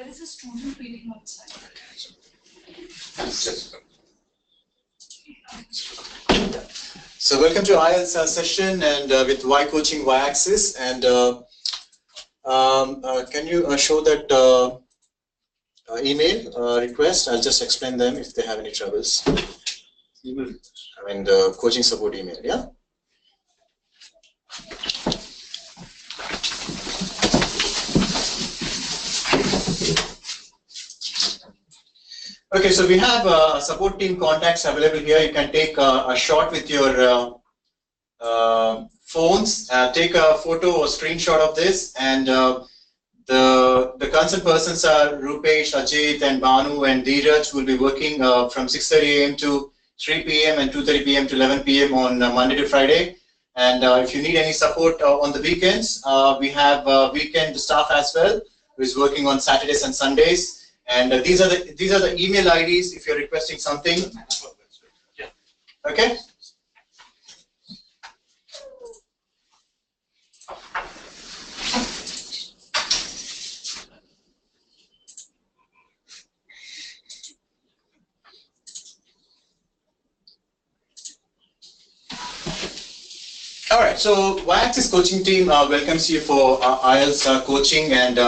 There is a student waiting outside. So welcome to IELTS session and with Y Coaching Y Axis, and can you show that email request? I'll just explain them if they have any troubles. Email. I mean the coaching support email, yeah? Okay, so we have support team contacts available here. You can take a shot with your phones, take a photo or screenshot of this, and the concerned persons are Rupesh, Ajit, and Banu and Dheeraj, who will be working from 6:30 a.m. to 3 p.m. and 2:30 p.m. to 11 p.m. on Monday to Friday. And if you need any support on the weekends, we have weekend staff as well, who is working on Saturdays and Sundays. And these are the email IDs if you're requesting something. Yeah. Okay. All right. So Y-Axis coaching team welcomes you for IELTS coaching, and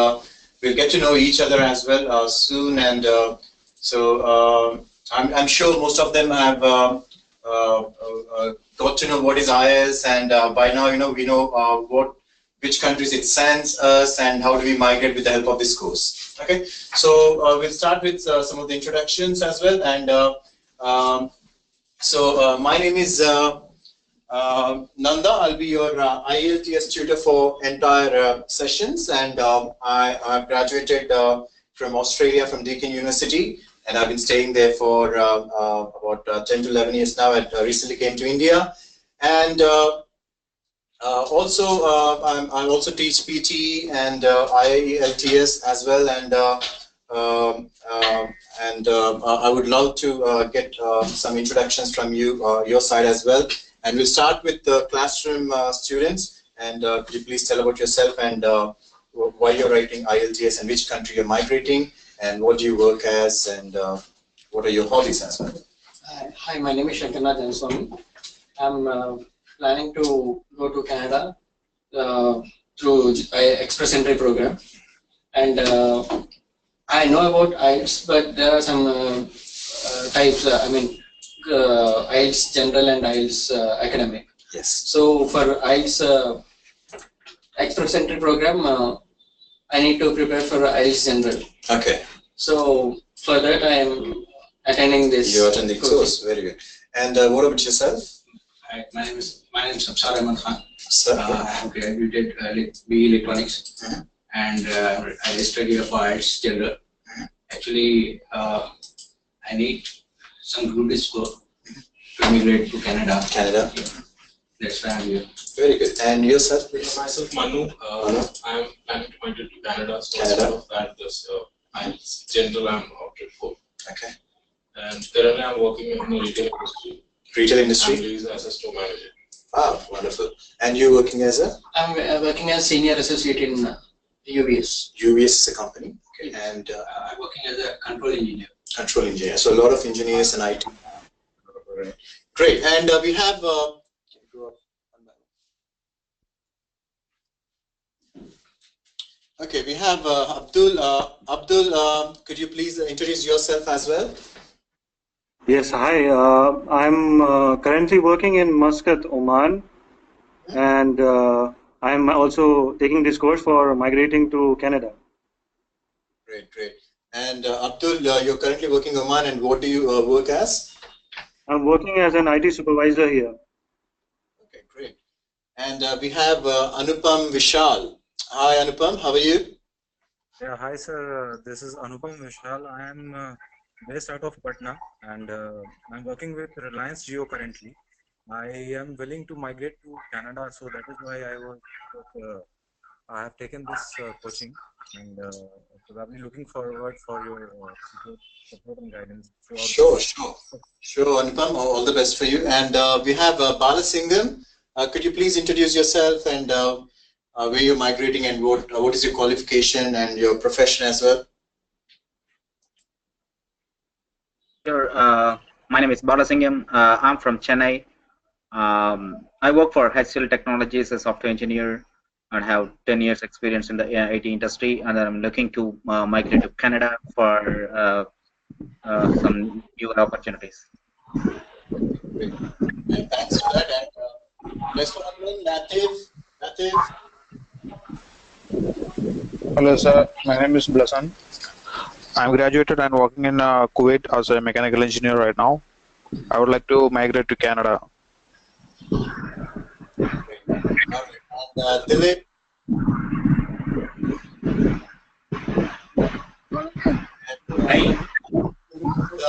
we'll get to know each other as well soon. And I'm sure most of them have got to know what is IELTS, and by now we know which countries it sends us and how do we migrate with the help of this course. Okay, so we'll start with some of the introductions as well. And my name is Nanda. I'll be your IELTS tutor for entire sessions, and I've graduated from Australia, from Deakin University, and I've been staying there for about 10 to 11 years now. I recently came to India, and I also teach PT and IELTS as well, and I would love to get some introductions from you, your side as well. And we'll start with the classroom students. And could you please tell about yourself and why you're writing IELTS and which country you're migrating, and what do you work as, and what are your hobbies as well? Hi, my name is Shankana Janswamy. I'm planning to go to Canada through Express Entry program. And I know about IELTS, but there are some types, IELTS General and IELTS Academic. Yes. So for IELTS Express Entry program, I need to prepare for IELTS General. Okay. So for that, I am attending this. You're attending course. Very good. And what about yourself? Hi, my name is Samsar Ahmed Khan. Sir. I have graduated BE Electronics, and I studied for IELTS General. Actually, I need some good score to migrate to Canada. Canada. Yeah. That's why I'm here. Very good. And yourself? Myself, Manu. I am planning to migrate to Canada. So Canada. Of that, this IELTS General I'm opted for. Okay. And currently I'm working in the retail industry. Retail industry? As a store manager. Ah, wonderful. And you working as a? I'm working as senior associate in UBS. UBS is a company. Okay. And I'm working as a control engineer. control engineer. So a lot of engineers and IT. Great. And we have. Okay, we have Abdul. Abdul, could you please introduce yourself as well? Yes, hi. I'm currently working in Muscat, Oman, and I'm also taking this course for migrating to Canada. Great, great. And Abdul, you're currently working in Oman, and what do you work as? I'm working as an IT supervisor here. Okay, great. And we have Anupam Vishal. Hi, Anupam. How are you? Yeah, hi sir. This is Anupam Vishal. I am based out of Patna, and I'm working with Reliance Jio currently. I am willing to migrate to Canada, so that is why I have taken this coaching, and probably looking forward for your support and guidance. Sure, Anupam. All the best for you. And we have Balasingham. Could you please introduce yourself and where you're migrating, and what is your qualification and your profession as well? Sure. My name is Balasingham. I'm from Chennai. I work for HCL Technologies as a software engineer and have 10 years experience in the IT industry. And I'm looking to migrate to Canada for some newer opportunities. Great. And thanks for that. And next one, Native. Hello, sir. My name is Blasan. I'm graduated and working in Kuwait as a mechanical engineer right now. I would like to migrate to Canada. Great. All right. And Dilip.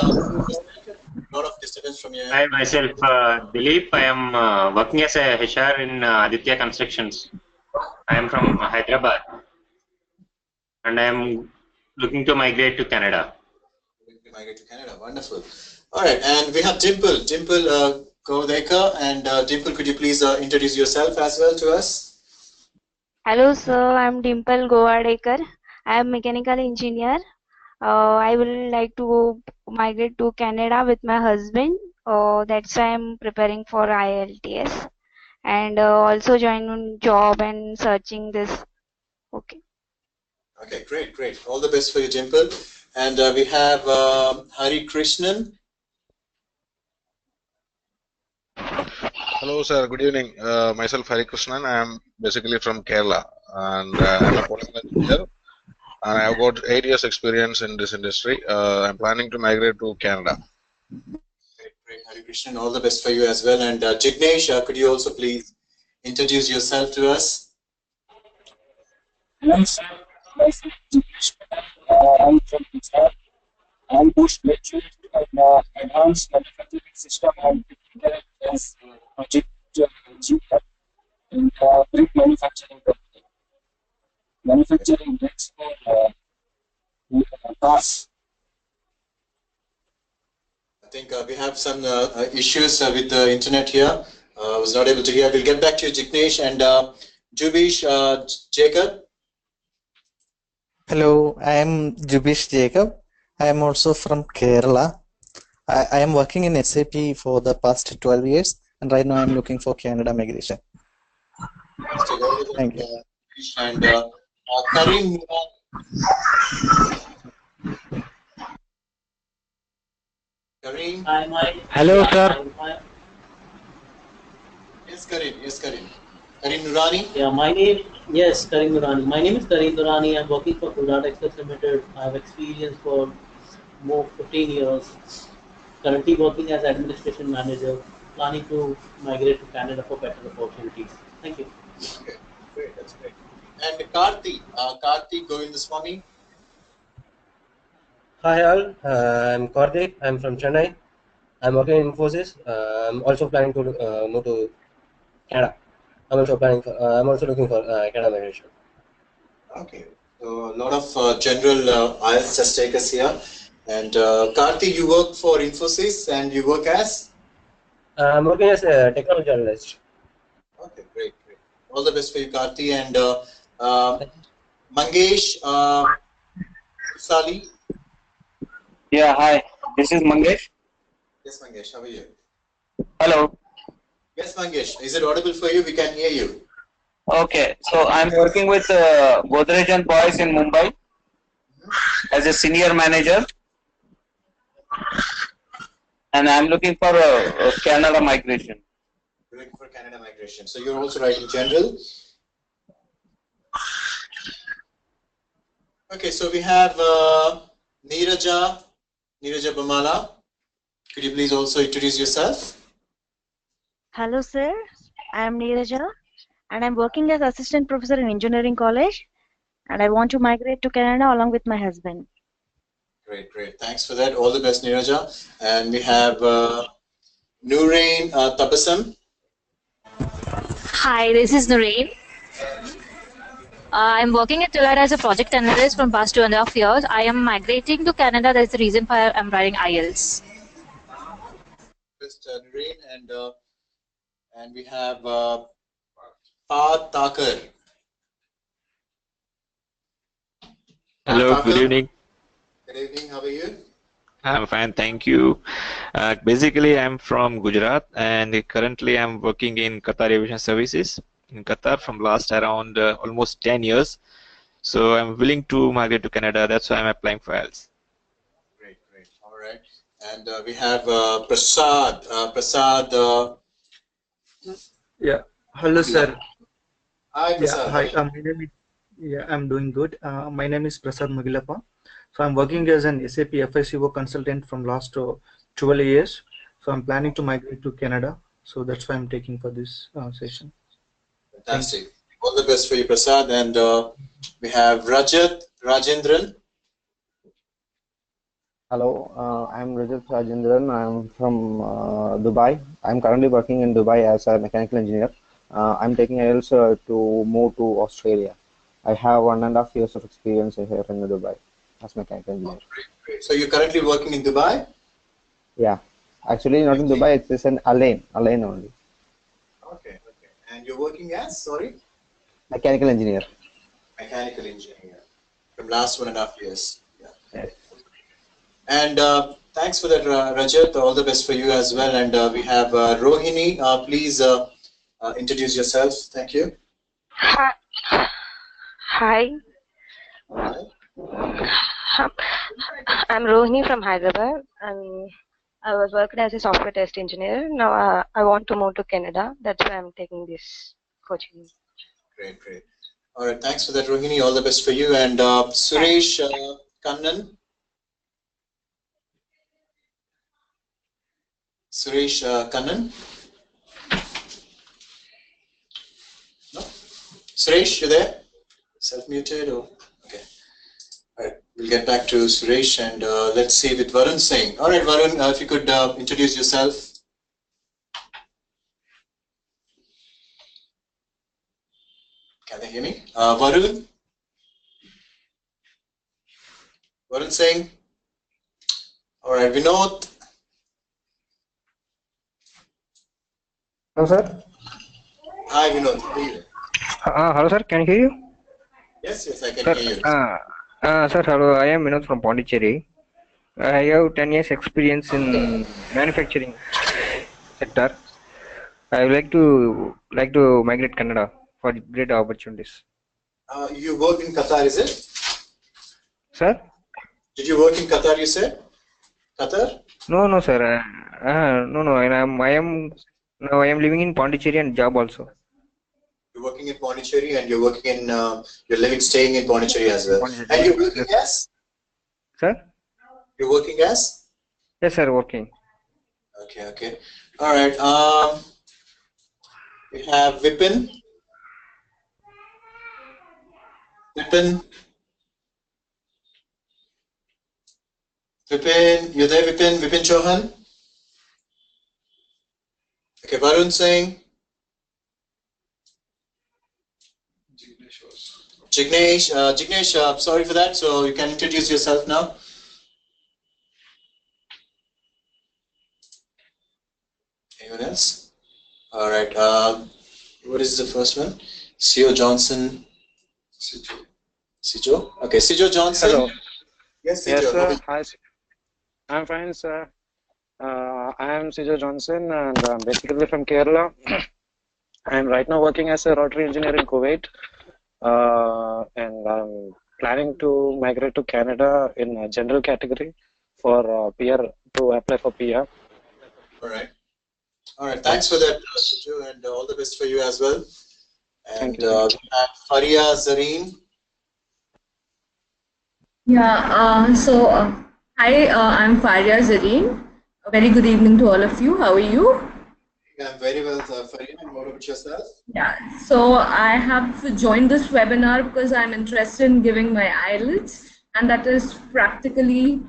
A lot of disturbance from your end. I myself, Dilip. I am working as a HR in Aditya Constructions. I am from Hyderabad, and I am looking to migrate to Canada. Migrate to Canada. Wonderful. All right, and we have Dimple. Dimple Govdekar, and Dimple, could you please introduce yourself as well to us? Hello, sir. I'm Dimple Govadekar. I am mechanical engineer. I will like to migrate to Canada with my husband. That's why I'm preparing for IELTS and also join job and searching this. Okay. Okay, great. All the best for you, Dimple. And we have Hari Krishnan. Hello, sir. Good evening. Myself, Hari Krishnan. I am basically from Kerala, and I'm a polymer engineer. And I have got 8 years experience in this industry. I'm planning to migrate to Canada. Great, Hari Krishnan. All the best for you as well. And Jignesh, could you also please introduce yourself to us? Hello, sir. Myself, Jignesh. I'm from Gujarat. I'm postgraduate in advanced manufacturing system and technical as project tutor in brick manufacturing company. Manufacturing bricks for cars. I think we have some issues with the internet here. I was not able to hear. We'll get back to you, Jignesh. And Jubish Jacob. Hello, I am Jubish Jacob. I am also from Kerala. I am working in SAP for the past 12 years, and right now I am looking for Canada migration. Thank you. And Karim. Karim. Hello, sir. Yes, Karim. Karim Nurani. Yeah, Karim Nurani. My name is Karim Nurani. I'm working for Data Express Limited. I have experience for more 15 years. Currently working as administration manager. Planning to migrate to Canada for better opportunities. Thank you. Okay, great. That's great. And Karthi Govindaswamy. Hi all, I'm Karthik. I'm from Chennai. I'm working in Infosys. I'm also planning to move to Canada. I'm also looking for Canada migration. Okay, so a lot of general IELTS test takers here. And Karthi, you work for Infosys and you work as? I'm working as a technology analyst. Okay, great. All the best for you, Karthi. And Mangesh Sali. Yeah, hi. This is Mangesh. Yes, Mangesh. How are you? Hello. Yes, Mangesh. Is it audible for you? We can hear you. Okay, so I'm working with Godrej and Boys in Mumbai as a senior manager, and I'm looking for a Canada migration. You're looking for Canada migration. So you're also writing general. Okay, so we have Neeraja Bamala. Could you please also introduce yourself? Hello, sir. I am Neeraja, and I'm working as assistant professor in engineering college, and I want to migrate to Canada along with my husband. Great. Thanks for that. All the best, Neeraja. And we have Nooreen Tabasam. Hi, this is Noreen. I'm working at Tutor as a project analyst from past 2.5 years. I am migrating to Canada. That's the reason why I'm writing IELTS. Noreen, and we have Paat Thakur. Hello, good evening. Good evening. How are you? I'm fine, thank you. Basically, I'm from Gujarat and currently I'm working in Qatar Aviation Services in Qatar from last around almost 10 years. So I'm willing to migrate to Canada. That's why I'm applying for IELTS. Great, great. All right. And we have Prasad. Prasad. Yeah. Hello, sir. Hi, Yeah. Prasad. Hi. My name is. Yeah, I'm doing good. My name is Prasad Magilappa. So I'm working as an SAP FICO consultant from last 12 years. So I'm planning to migrate to Canada. So that's why I'm taking for this session. Fantastic. All the best for you, Prasad. And we have Rajendran. Hello, I'm Rajat Rajendran. I'm from Dubai. I'm currently working in Dubai as a mechanical engineer. I'm taking IELTS to move to Australia. I have 1.5 years of experience here in Dubai as mechanical engineer. Great, great. So you're currently working in Dubai? Yeah, actually not in Dubai. It's in Alain only. Okay, okay. And you're working as, sorry? Mechanical engineer. Mechanical engineer from last 1.5 years. Yeah. Yes. And thanks for that, Rajat. All the best for you as well. And we have Rohini. Please introduce yourself. Thank you. Hi. Hi. I'm Rohini from Hyderabad, and I was working as a software test engineer. Now I want to move to Canada. That's why I'm taking this coaching. Great, great. All right, thanks for that, Rohini. All the best for you. And Suresh Kannan. Suresh Kannan. No? Suresh, you there? Self-muted or? Okay. All right, we'll get back to Suresh and let's see with Varun Singh. All right, Varun, if you could introduce yourself. Can they hear me? Varun? Varun Singh? All right, Vinod? Hello, sir. Hi, Vinod. How are you? Hello, sir. Can you hear you? Yes, yes, I can Sir, hear you. sir, hello. I am Vinod from Pondicherry. I have 10 years experience in manufacturing sector. I would like to migrate Canada for great opportunities. You work in Qatar, is it? Sir? Did you work in Qatar, you said? Qatar? No, sir. No. I am living in Pondicherry and job also. You're working in Pondicherry and you're working in, you're staying in Pondicherry as well. And you're working as? Sir? You're working as? Yes, sir, working. Okay, okay. All right. We have Vipin. Vipin, you there, Vipin? Vipin Chauhan? Okay, Varun Singh. Jignesh, sorry for that. So you can introduce yourself now. Anyone else? All right. What is the first one? CEO Johnson. Sijo. Okay, Sijo Johnson. Hello. Yes, Sijo. Yes, sir. Hi. I'm fine, sir. I am Sijo Johnson, and I'm basically from Kerala. I'm right now working as a rotary engineer in Kuwait, and I'm planning to migrate to Canada in a general category for PR to apply for PR. All right. All right. Thanks for that, Sijo, and all the best for you as well. And we have Faria Zareen. Yeah, hi, I'm Faria Zareen. A very good evening to all of you. How are you? I'm very well, Faria. And what about yourself? Yeah, so I have joined this webinar because I'm interested in giving my IELTS, and that is practically,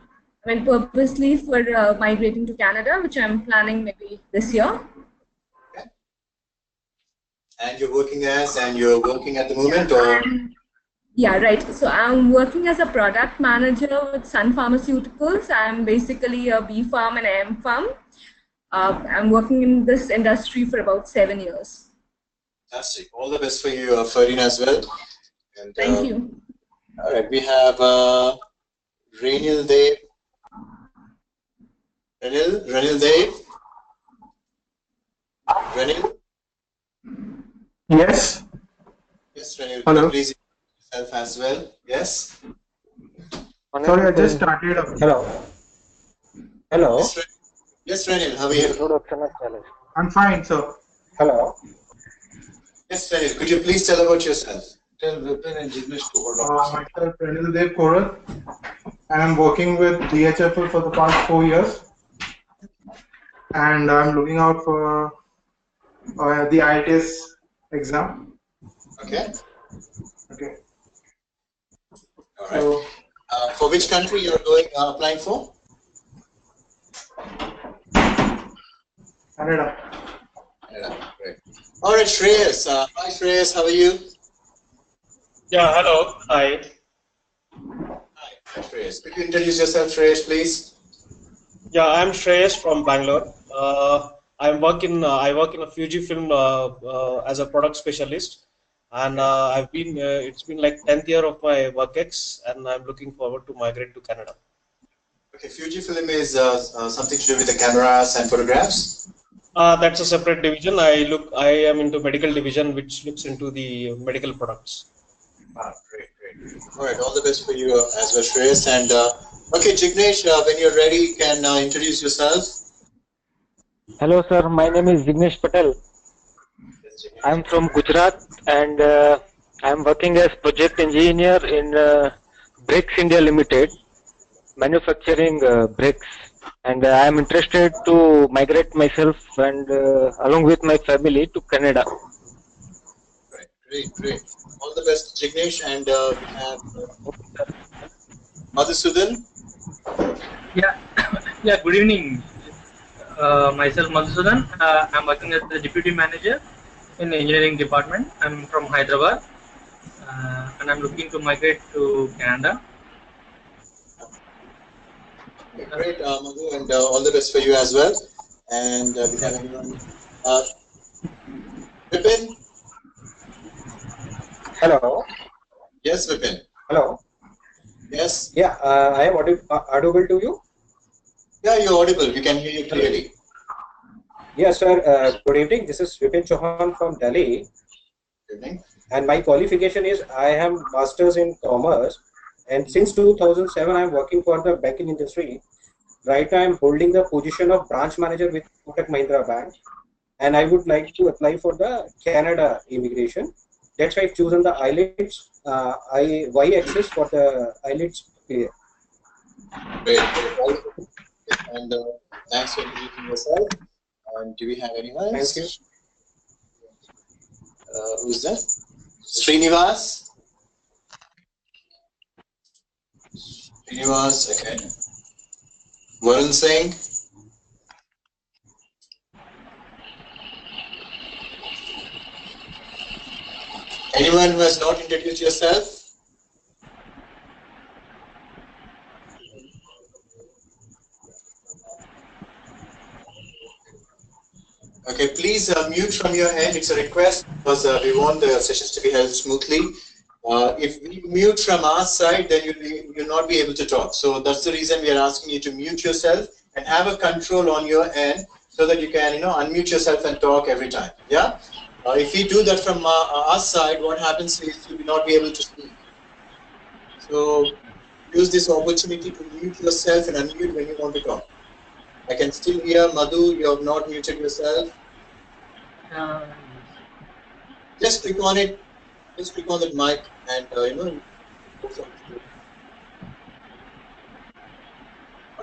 purposely for migrating to Canada, which I'm planning maybe this year. Okay. And you're working at the moment, or? Yeah, right. So I'm working as a product manager with Sun Pharmaceuticals. I'm basically a B Farm and M Farm. I'm working in this industry for about 7 years. Fantastic. All the best for you, Farina, as well. And, Thank you. All right, we have Rainil Dev. Renil Dev. Renil. Yes. Yes, Renil. Hello. Could you please introduce yourself as well? Yes. Sorry, I just started. Hello. Hello. Yes, Renil. How are you? I'm fine, sir. Hello. Yes, Renil. Could you please tell about yourself? Tell Vipin and Jignesh to hold on. Myself, Renil Dev Koral, and I'm working with DHFL for the past 4 years. And I'm looking out for the IELTS exam. Okay. Okay. All right. For which country you're going applying for? Canada. Canada. Great. All right, Shreyas. Hi, Shreyas. How are you? Yeah. Hello. Hi. Hi, Shreyas. Could you introduce yourself, Shreyas, please? Yeah, I'm Shreyas from Bangalore. I work in a Fujifilm as a product specialist, and it's been like 10th year of my work ex, and I'm looking forward to migrate to Canada. Okay, Fujifilm is something to do with the cameras and photographs. That's a separate division. I am into medical division, which looks into the medical products. Great. All right, all the best for you as well, Shreyas. And okay, Jignesh, when you're ready, you can introduce yourself. Hello, sir. My name is Jignesh Patel. I'm from Gujarat, and I'm working as project engineer in Brakes India Limited, manufacturing brakes. And I'm interested to migrate myself and along with my family to Canada. Great. All the best, Jignesh. And we have Madhusudan. Yeah. Good evening. Myself Madhusudan. I'm working as the deputy manager in the engineering department. I'm from Hyderabad, and I'm looking to migrate to Canada. Okay, great, Madhu, and all the best for you as well. And we have anyone? Vipin. Hello. Yes, Vipin. Hello. Yes. Yeah, I am audible to you. Yeah, you're audible. We can hear you clearly. Yes, sir. Good evening. This is Vipin Chauhan from Delhi. Good evening. And my qualification is I have masters in commerce, and since 2007 I am working for the banking industry. Right now I am holding the position of branch manager with Kotak Mahindra Bank, and I would like to apply for the Canada immigration. That's why I've chosen the IELTS Y-axis for the IELTS clear. Great. And thanks for introducing yourself. And do we have anyone else? Thank you. Who's that? Srinivas. Okay. Varun Singh. Anyone who has not introduced yourself? Okay, please mute from your end. It's a request because we want the sessions to be held smoothly. If we mute from our side, then you'll not be able to talk. So that's the reason we are asking you to mute yourself and have a control on your end so that you can, unmute yourself and talk every time. Yeah. If we do that from our side, what happens is you will not be able to speak. So use this opportunity to mute yourself and unmute when you want to talk. I can still hear Madhu. You have not muted yourself. Just click on it. Just click on that mic and All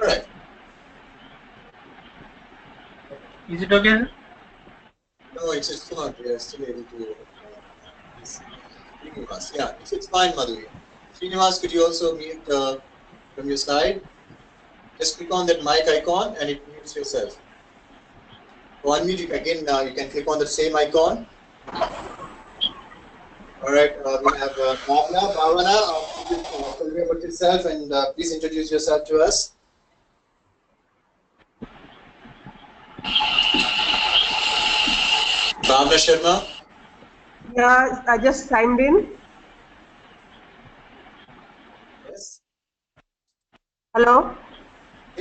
right. Is it okay? No, it's not. We are still able to. Srinivas. Yeah, it's fine, Madhu. Srinivas, could you also mute from your side? Just click on that mic icon and it mutes yourself. To unmute again, you can click on the same icon. All right, we have Bhavana. Bhavana, tell me about yourself and please introduce yourself to us. Bhavana Sharma. Yeah, I just signed in. Yes. Hello.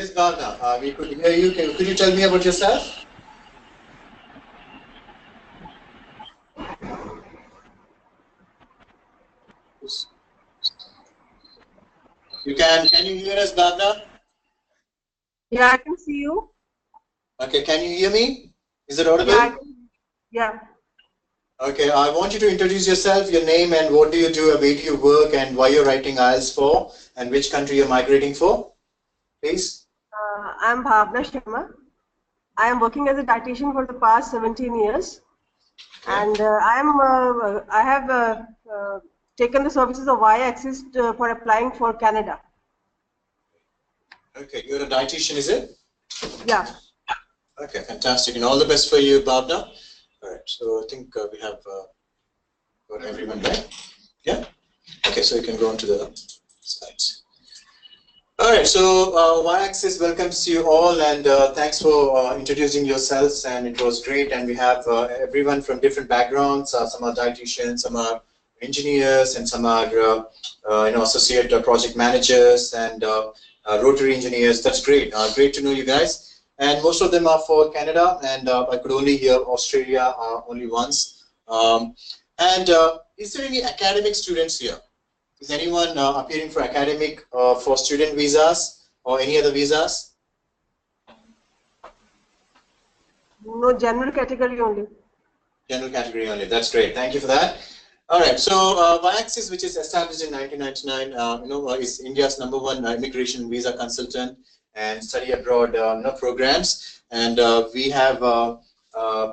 Yes, Bhavna, we could hear you. Could you tell me about yourself? Can you hear us, Bhavna? Yeah, I can see you. Okay, can you hear me? Is it audible? Yeah, yeah. Okay, I want you to introduce yourself, your name, and what do you do, where do you work, and why you're writing IELTS for, and which country you're migrating for, please. I'm Bhavna Sharma. I am working as a dietitian for the past 17 years, and I have taken the services of Y-Axis for applying for Canada. Okay, you're a dietitian, is it? Yeah. Okay, fantastic, and all the best for you, Bhavna. All right, so I think we have got everyone there. Yeah. Okay, so you can go on to the slides. All right, so Y-Axis welcomes you all, and thanks for introducing yourselves, and it was great. And we have everyone from different backgrounds. Some are dietitians, some are engineers, and some are associate project managers and rotary engineers. That's great. Great to know you guys. And most of them are for Canada, and I could only hear Australia only once. Is there any academic students here? Is anyone appearing for academic for student visas or any other visas? No, general category only. General category only. That's great. Thank you for that. All right. So Y-Axis, which is established in 1999, is India's #1 immigration visa consultant and study abroad programs. And we have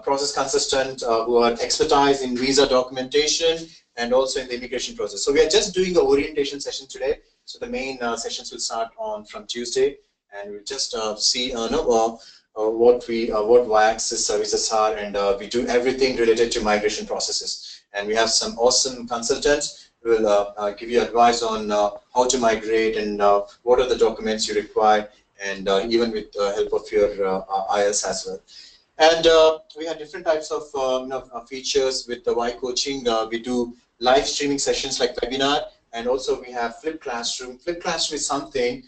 process consultant who are expertise in visa documentation and also in the immigration process. So we are just doing the orientation session today. So the main sessions will start from Tuesday, and we'll just see what Y-Axis services are, and we do everything related to migration processes. And we have some awesome consultants who will give you advice on how to migrate and what are the documents you require, and even with the help of your IELTS as well. And we have different types of features with the Y coaching. We do live streaming sessions like webinar, and also we have Flip Classroom. Flip Classroom is something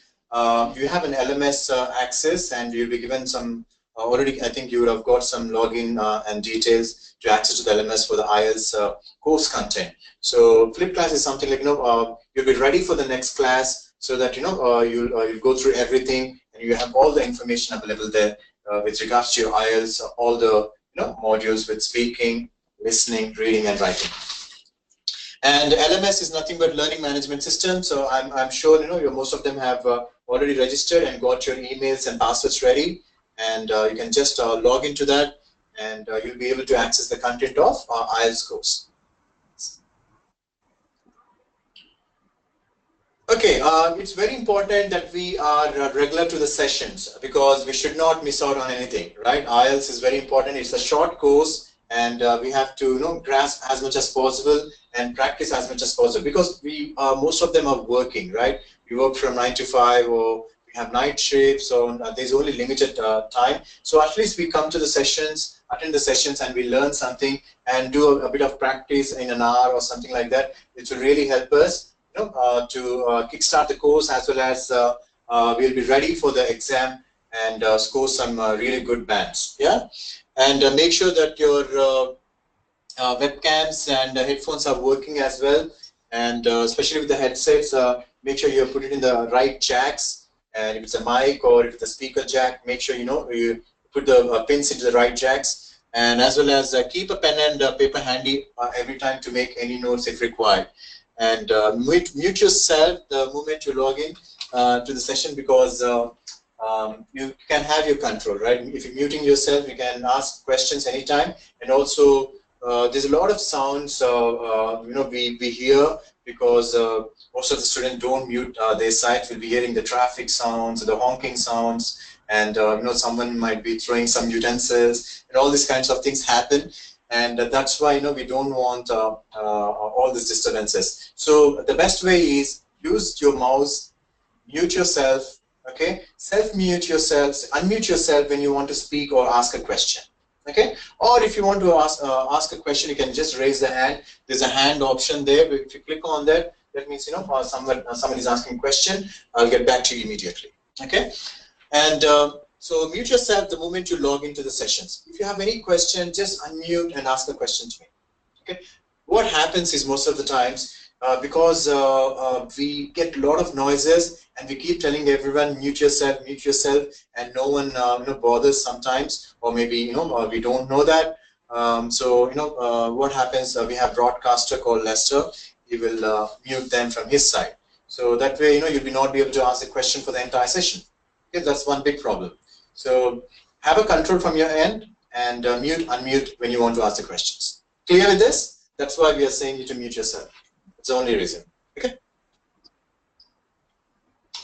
you have an LMS access, and you'll be given some already. I think you would have got some login and details to access to the LMS for the IELTS course content. So Flip Class is something like you'll be ready for the next class, so that you'll go through everything and you have all the information available there with regards to your IELTS, all the modules with speaking, listening, reading, and writing. And LMS is nothing but learning management system. So I'm sure most of them have already registered and got your emails and passwords ready, and you can just log into that, and you'll be able to access the content of our IELTS course. Okay, it's very important that we are regular to the sessions, because we should not miss out on anything, right? IELTS is very important. It's a short course, and we have to grasp as much as possible and practice as much as possible, because we most of them are working, right? We work from 9 to 5, or we have night shifts, so there's only limited time. So at least we come to the sessions, attend the sessions, and we learn something and do a bit of practice in an hour or something like that. It will really help us to kickstart the course, as well as we'll be ready for the exam and score some really good bands. Yeah, and make sure that your webcams and headphones are working as well, and especially with the headsets, make sure you put it in the right jacks. And if it's a mic or if it's a speaker jack, make sure you put the pins into the right jacks, and as well as keep a pen and paper handy every time to make any notes if required. And mute yourself the moment you log in to the session, because you can have your control, right? If you're muting yourself, you can ask questions anytime. And also there's a lot of sounds we hear, because most of the students don't mute their side. We'll be hearing the traffic sounds, the honking sounds, and someone might be throwing some utensils, and all these kinds of things happen. And that's why we don't want all these disturbances. So the best way is use your mouse, mute yourself, okay? Self-mute yourself, unmute yourself when you want to speak or ask a question, okay? Or if you want to ask a question, you can just raise the hand. There's a hand option there. If you click on that means someone is asking a question. I'll get back to you immediately, okay? And so mute yourself the moment you log into the sessions. If you have any question, just unmute and ask the question to me. Okay. What happens is most of the times, because we get a lot of noises and we keep telling everyone mute yourself, and no one bothers sometimes, or maybe we don't know that. So what happens? We have broadcaster called Lester. He will mute them from his side. So that way you'll not be able to ask a question for the entire session. Okay, that's one big problem. So have a control from your end and mute, unmute when you want to ask the questions. Clear with this? That's why we are saying you to mute yourself. That's the only reason. Okay.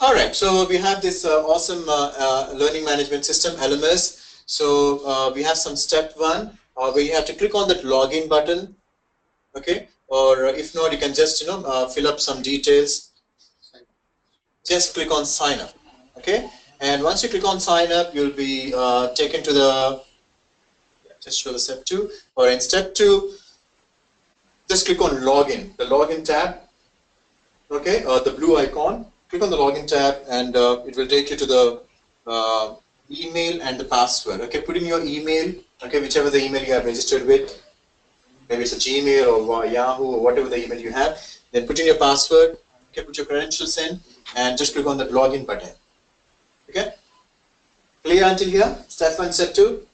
All right. So we have this awesome learning management system, LMS. So we have some step 1 where you have to click on that login button. Okay. Or if not, you can just fill up some details. Just click on sign up. Okay. And once you click on sign up, you'll be taken to the just show the step 2. Or in step 2. Just click on login, the login tab, okay, the blue icon. Click on the login tab and it will take you to the email and the password. Okay, put in your email, okay, whichever the email you have registered with. Maybe it's a Gmail or Yahoo or whatever the email you have. Then put in your password, okay, put your credentials in and just click on the login button. Okay, clear until here? Step 1, step 2?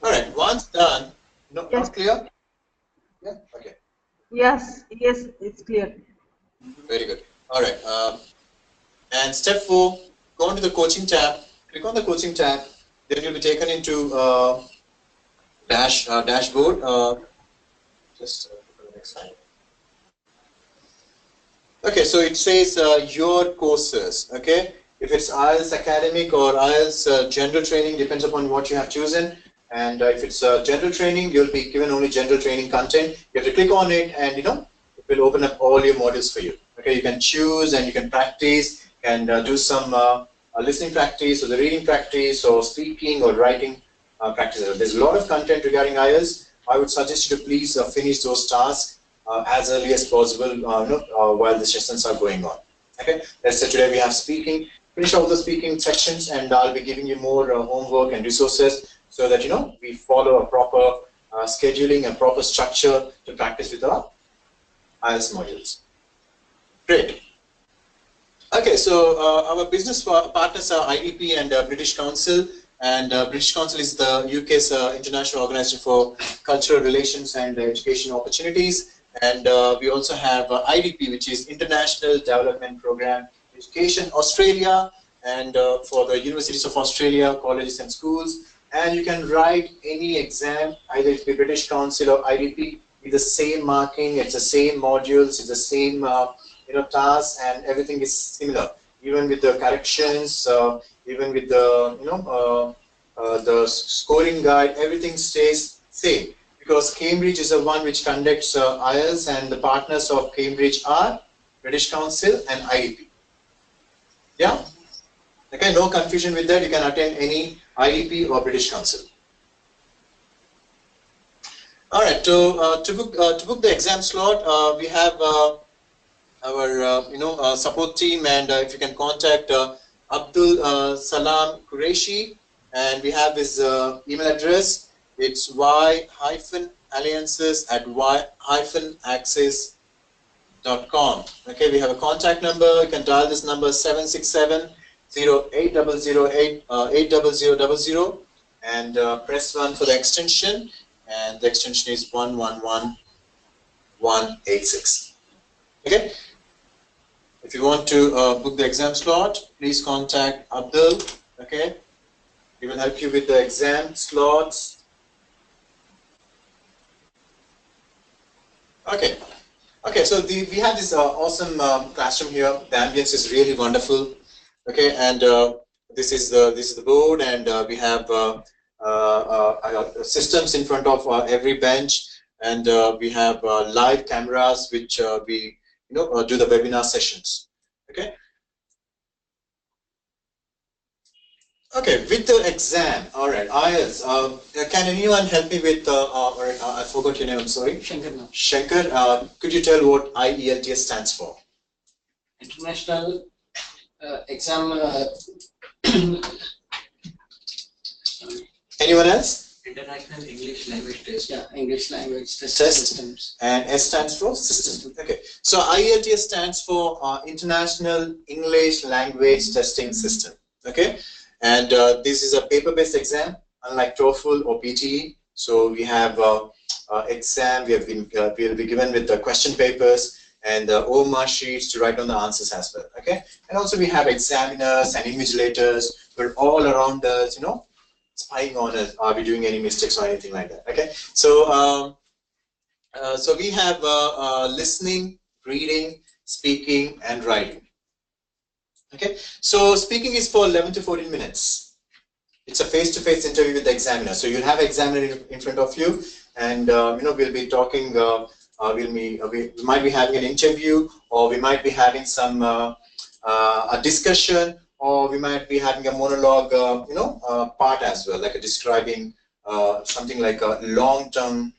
Alright, once done. No, Yes. not clear? Yeah, okay. Yes, it's clear. Very good. All right. And step 4, go into the coaching tab. Click on the coaching tab. Then you'll be taken into dashboard. Just go to the next slide. Okay, so it says your courses. Okay, if it's IELTS academic or IELTS general training, depends upon what you have chosen. And if it's general training, you'll be given only general training content. You have to click on it and it will open up all your modules for you. Okay, you can choose and you can practice and do some listening practice or the reading practice or speaking or writing practice. There's a lot of content regarding IELTS. I would suggest you to please finish those tasks as early as possible while the sessions are going on. Okay, let's say today we have speaking. Finish all the speaking sections and I'll be giving you more homework and resources, so that we follow a proper scheduling and proper structure to practice with our IELTS modules. Great. Okay, so our business partners are IDP and British Council, and British Council is the UK's international organization for cultural relations and education opportunities, and we also have IDP, which is International Development Program Education Australia, and for the Universities of Australia, colleges and schools. And you can write any exam, either it be British Council or IDP, with the same marking, it's the same modules, it's the same tasks, and everything is similar. Even with the corrections, even with the scoring guide, everything stays same. Because Cambridge is the one which conducts IELTS, and the partners of Cambridge are British Council and IDP. Yeah. Okay, no confusion with that. You can attend any IDP or British Council. All right. To book the exam slot, we have our support team, and if you can contact Abdul Salam Qureshi, and we have his email address. It's y-alliances@y-access.com. Okay, we have a contact number. You can dial this number 767-0800 and press 1 for the extension, and the extension is 111186. Okay. If you want to book the exam slot, please contact Abdul. Okay, he will help you with the exam slots. Okay. Okay, so we have this awesome classroom here. The ambience is really wonderful. Okay, and this is the board, and we have systems in front of every bench, and we have live cameras which we do the webinar sessions. Okay. Okay, with the exam, all right, IELTS. Can anyone help me with, I forgot your name, I'm sorry. Shankar. Shankar, could you tell what IELTS stands for? International exam. Anyone else? International English Language Test. Yeah, English Language Test Systems. And S stands for System. Okay. So IELTS stands for International English Language Testing System. Okay. And this is a paper-based exam, unlike TOEFL or PTE. So we have exam. We will be given with the question papers and the OMA sheets to write down the answers as well. Okay. And also we have examiners and invigilators who are all around us, you know, spying on us. Are we doing any mistakes or anything like that? Okay. So so we have listening, reading, speaking, and writing. Okay. So speaking is for 11 to 14 minutes. It's a face-to-face interview with the examiner. So you'll have an examiner in front of you, and you know, we'll be talking. We might be having an interview, or we might be having some a discussion, or we might be having a monologue, you know, part as well, like a describing something like a long-term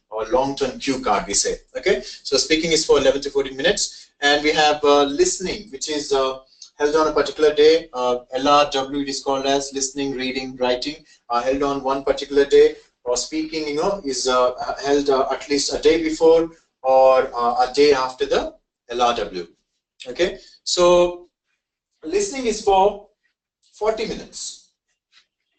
cue card, we say. Okay. So speaking is for 11 to 14 minutes, and we have listening, which is held on a particular day. LRW it is called as listening, reading, writing, held on one particular day. Or speaking, you know, is held at least a day before or a day after the LRW. Okay. So listening is for 40 minutes.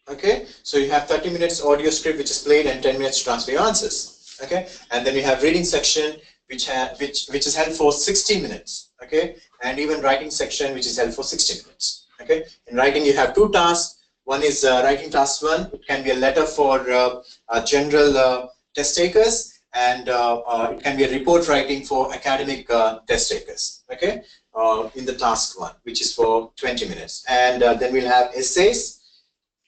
Okay. So you have 30 minutes audio script which is played and 10 minutes to transfer your answers. Okay. And then you have reading section which is held for 60 minutes. Okay. And even writing section which is held for 60 minutes. Okay. In writing you have two tasks. One is writing task 1. It can be a letter for general test takers, and it can be a report writing for academic test takers. Okay. In the task 1, which is for 20 minutes. And then we'll have essays.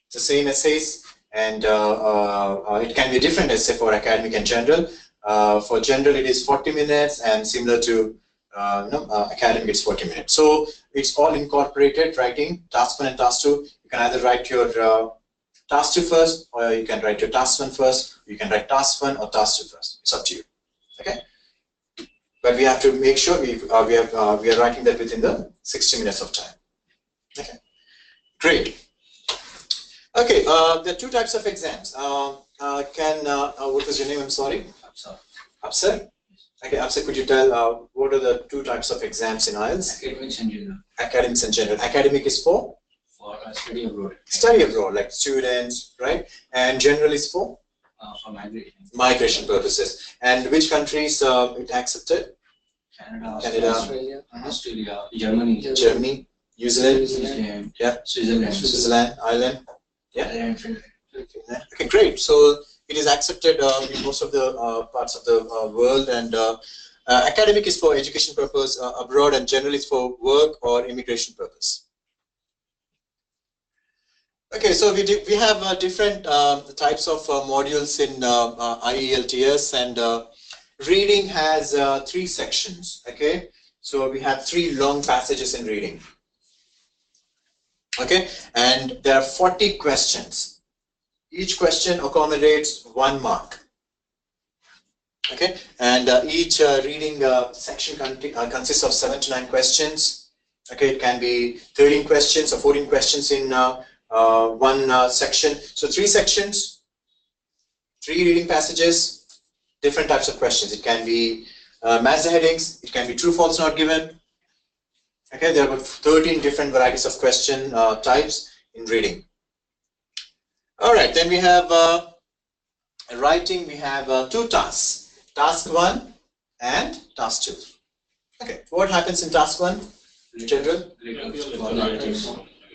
It's the same essays, and it can be a different essay for academic and general. For general, it is 40 minutes, and similar to academic, it's 40 minutes. So it's all incorporated, writing task 1 and task 2. You can either write your task 2 first, or you can write your task 1 first. You can write task 1 or task 2 first. It's up to you. Okay. But we have to make sure we are writing that within the 60 minutes of time. Okay. Great. Okay. There are two types of exams. What was your name? I'm sorry. Upsar. Upsar. Okay, Upsar, could you tell what are the two types of exams in IELTS? Academics and general. Academics and general. Academic is for? For study abroad. Study abroad, like students, right? And general is for? For migration. Migration purposes. And which countries it accepted? Canada, Australia, Germany, New Zealand, yeah, Switzerland, Ireland, yeah. Okay, great. So it is accepted in most of the parts of the world, and academic is for education purpose abroad, and general is for work or immigration purpose. Okay, so we have different types of modules in IELTS, and reading has 3 sections. Okay, so we have 3 long passages in reading. Okay, and there are 40 questions. Each question accommodates 1 mark. Okay, and each reading section consists of 7 to 9 questions. Okay, it can be 13 questions or 14 questions in one section. So 3 sections, 3 reading passages, different types of questions. It can be match the headings. It can be true, false, not given. Okay, there are about 13 different varieties of question types in reading. All right, then we have writing. We have 2 tasks, task 1 and task 2. Okay, what happens in task 1? General?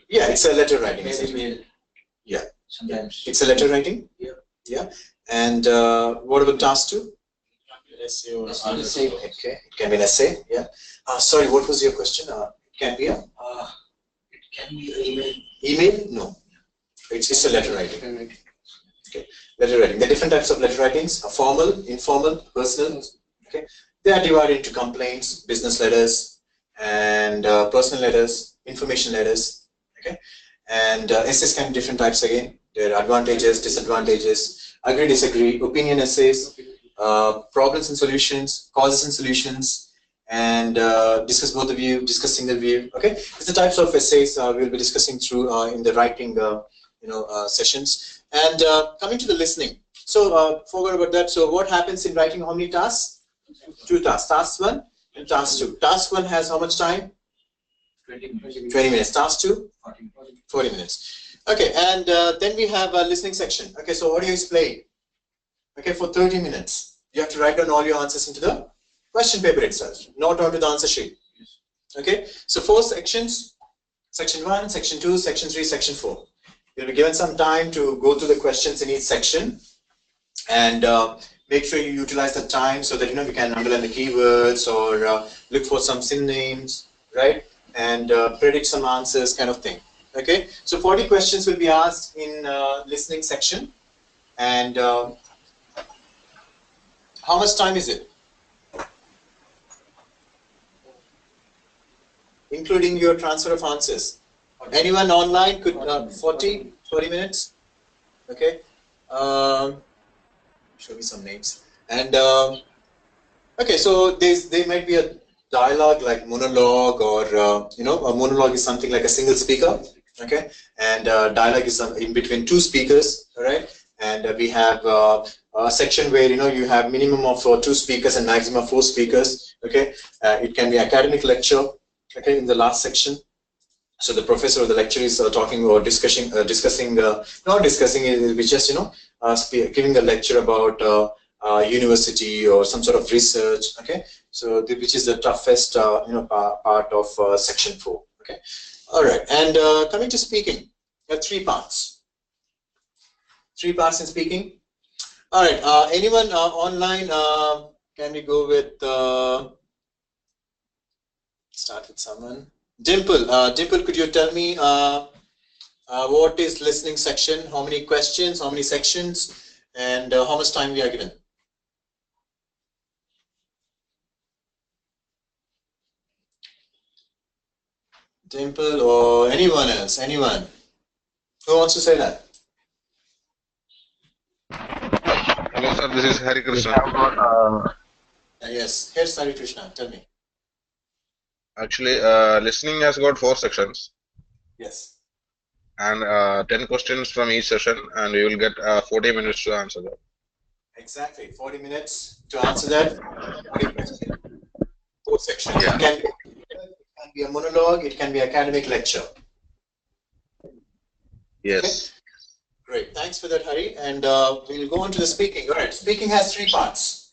Yeah, it's a letter writing. Yeah, sometimes it's a letter writing. Yeah, and what about task 2? Essay or essay. Okay, it can be an essay. Yeah. Sorry, what was your question? It can be a. It can be email. Email? No. It's a letter writing. Okay, letter writing. There are different types of letter writings: formal, informal, personal. Okay, they are divided into complaints, business letters, and personal letters, information letters. Okay, and essays can be different types again. There are advantages, disadvantages, agree, disagree, opinion essays, problems and solutions, causes and solutions, and discuss both of you, discussing the view. Okay, it's the types of essays we'll be discussing through in the writing, sessions. And coming to the listening. So forgot about that. So what happens in writing? How many tasks? 2 tasks. Task 1 and task 2. Task 1 has how much time? 20 minutes. 20 minutes. Task 2? 40 minutes. Okay, and then we have a listening section. Okay, so audio is played. Okay, for 30 minutes. You have to write down all your answers into the question paper itself, not onto the answer sheet. Okay, so 4 sections. Section 1, Section 2, Section 3, Section 4. You'll be given some time to go through the questions in each section, and make sure you utilize the time so that you can underline the keywords or look for some synonyms, right? And predict some answers, kind of thing. Okay, so 40 questions will be asked in listening section, and how much time is it? Including your transfer of answers. Anyone online could 40 minutes. Okay. Show me some names. And okay, so there might be a dialogue like monologue, or a monologue is something like a single speaker. Okay, and dialogue is in between 2 speakers. All right, and we have a section where you have minimum of 2 speakers and maximum 4 speakers. Okay, it can be academic lecture. Okay, in the last section. So the professor or the lecturer is talking or discussing, not discussing, we just giving a lecture about university or some sort of research. Okay, so which is the toughest part of section 4. Okay, all right, and coming to speaking, there are 3 parts. 3 parts in speaking. All right, anyone online? Can we go with? Start with someone. Dimple, Dimple, could you tell me what is listening section? How many questions? How many sections? And how much time we are given? Dimple or anyone else? Anyone? Who wants to say that? Hello, sir. This is Hari Krishna. Yes, here's Hari Krishna. Tell me. Actually, listening has got 4 sections. Yes. And 10 questions from each session, and you will get 40 minutes to answer that. Exactly, 40 minutes to answer that. 4 sections. Yeah. It can be a monologue. It can be academic lecture. Yes. Okay. Great. Thanks for that, Hari. And we'll go on to the speaking. All right. Speaking has 3 parts.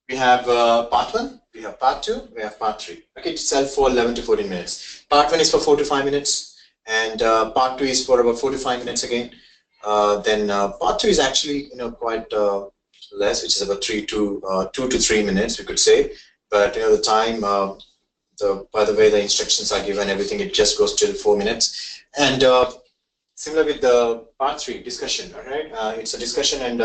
We have part 1, we have part 2, we have part 3. Okay, itself for 11 to 14 minutes. Part 1 is for 4 to 5 minutes, and part 2 is for about 4 to 5 minutes again. Then part 2 is actually quite less, which is about 2 to 3 minutes, we could say. But the time, by the way the instructions are given, everything, it just goes till 4 minutes. And similar with the part 3 discussion. All right, it's a discussion, and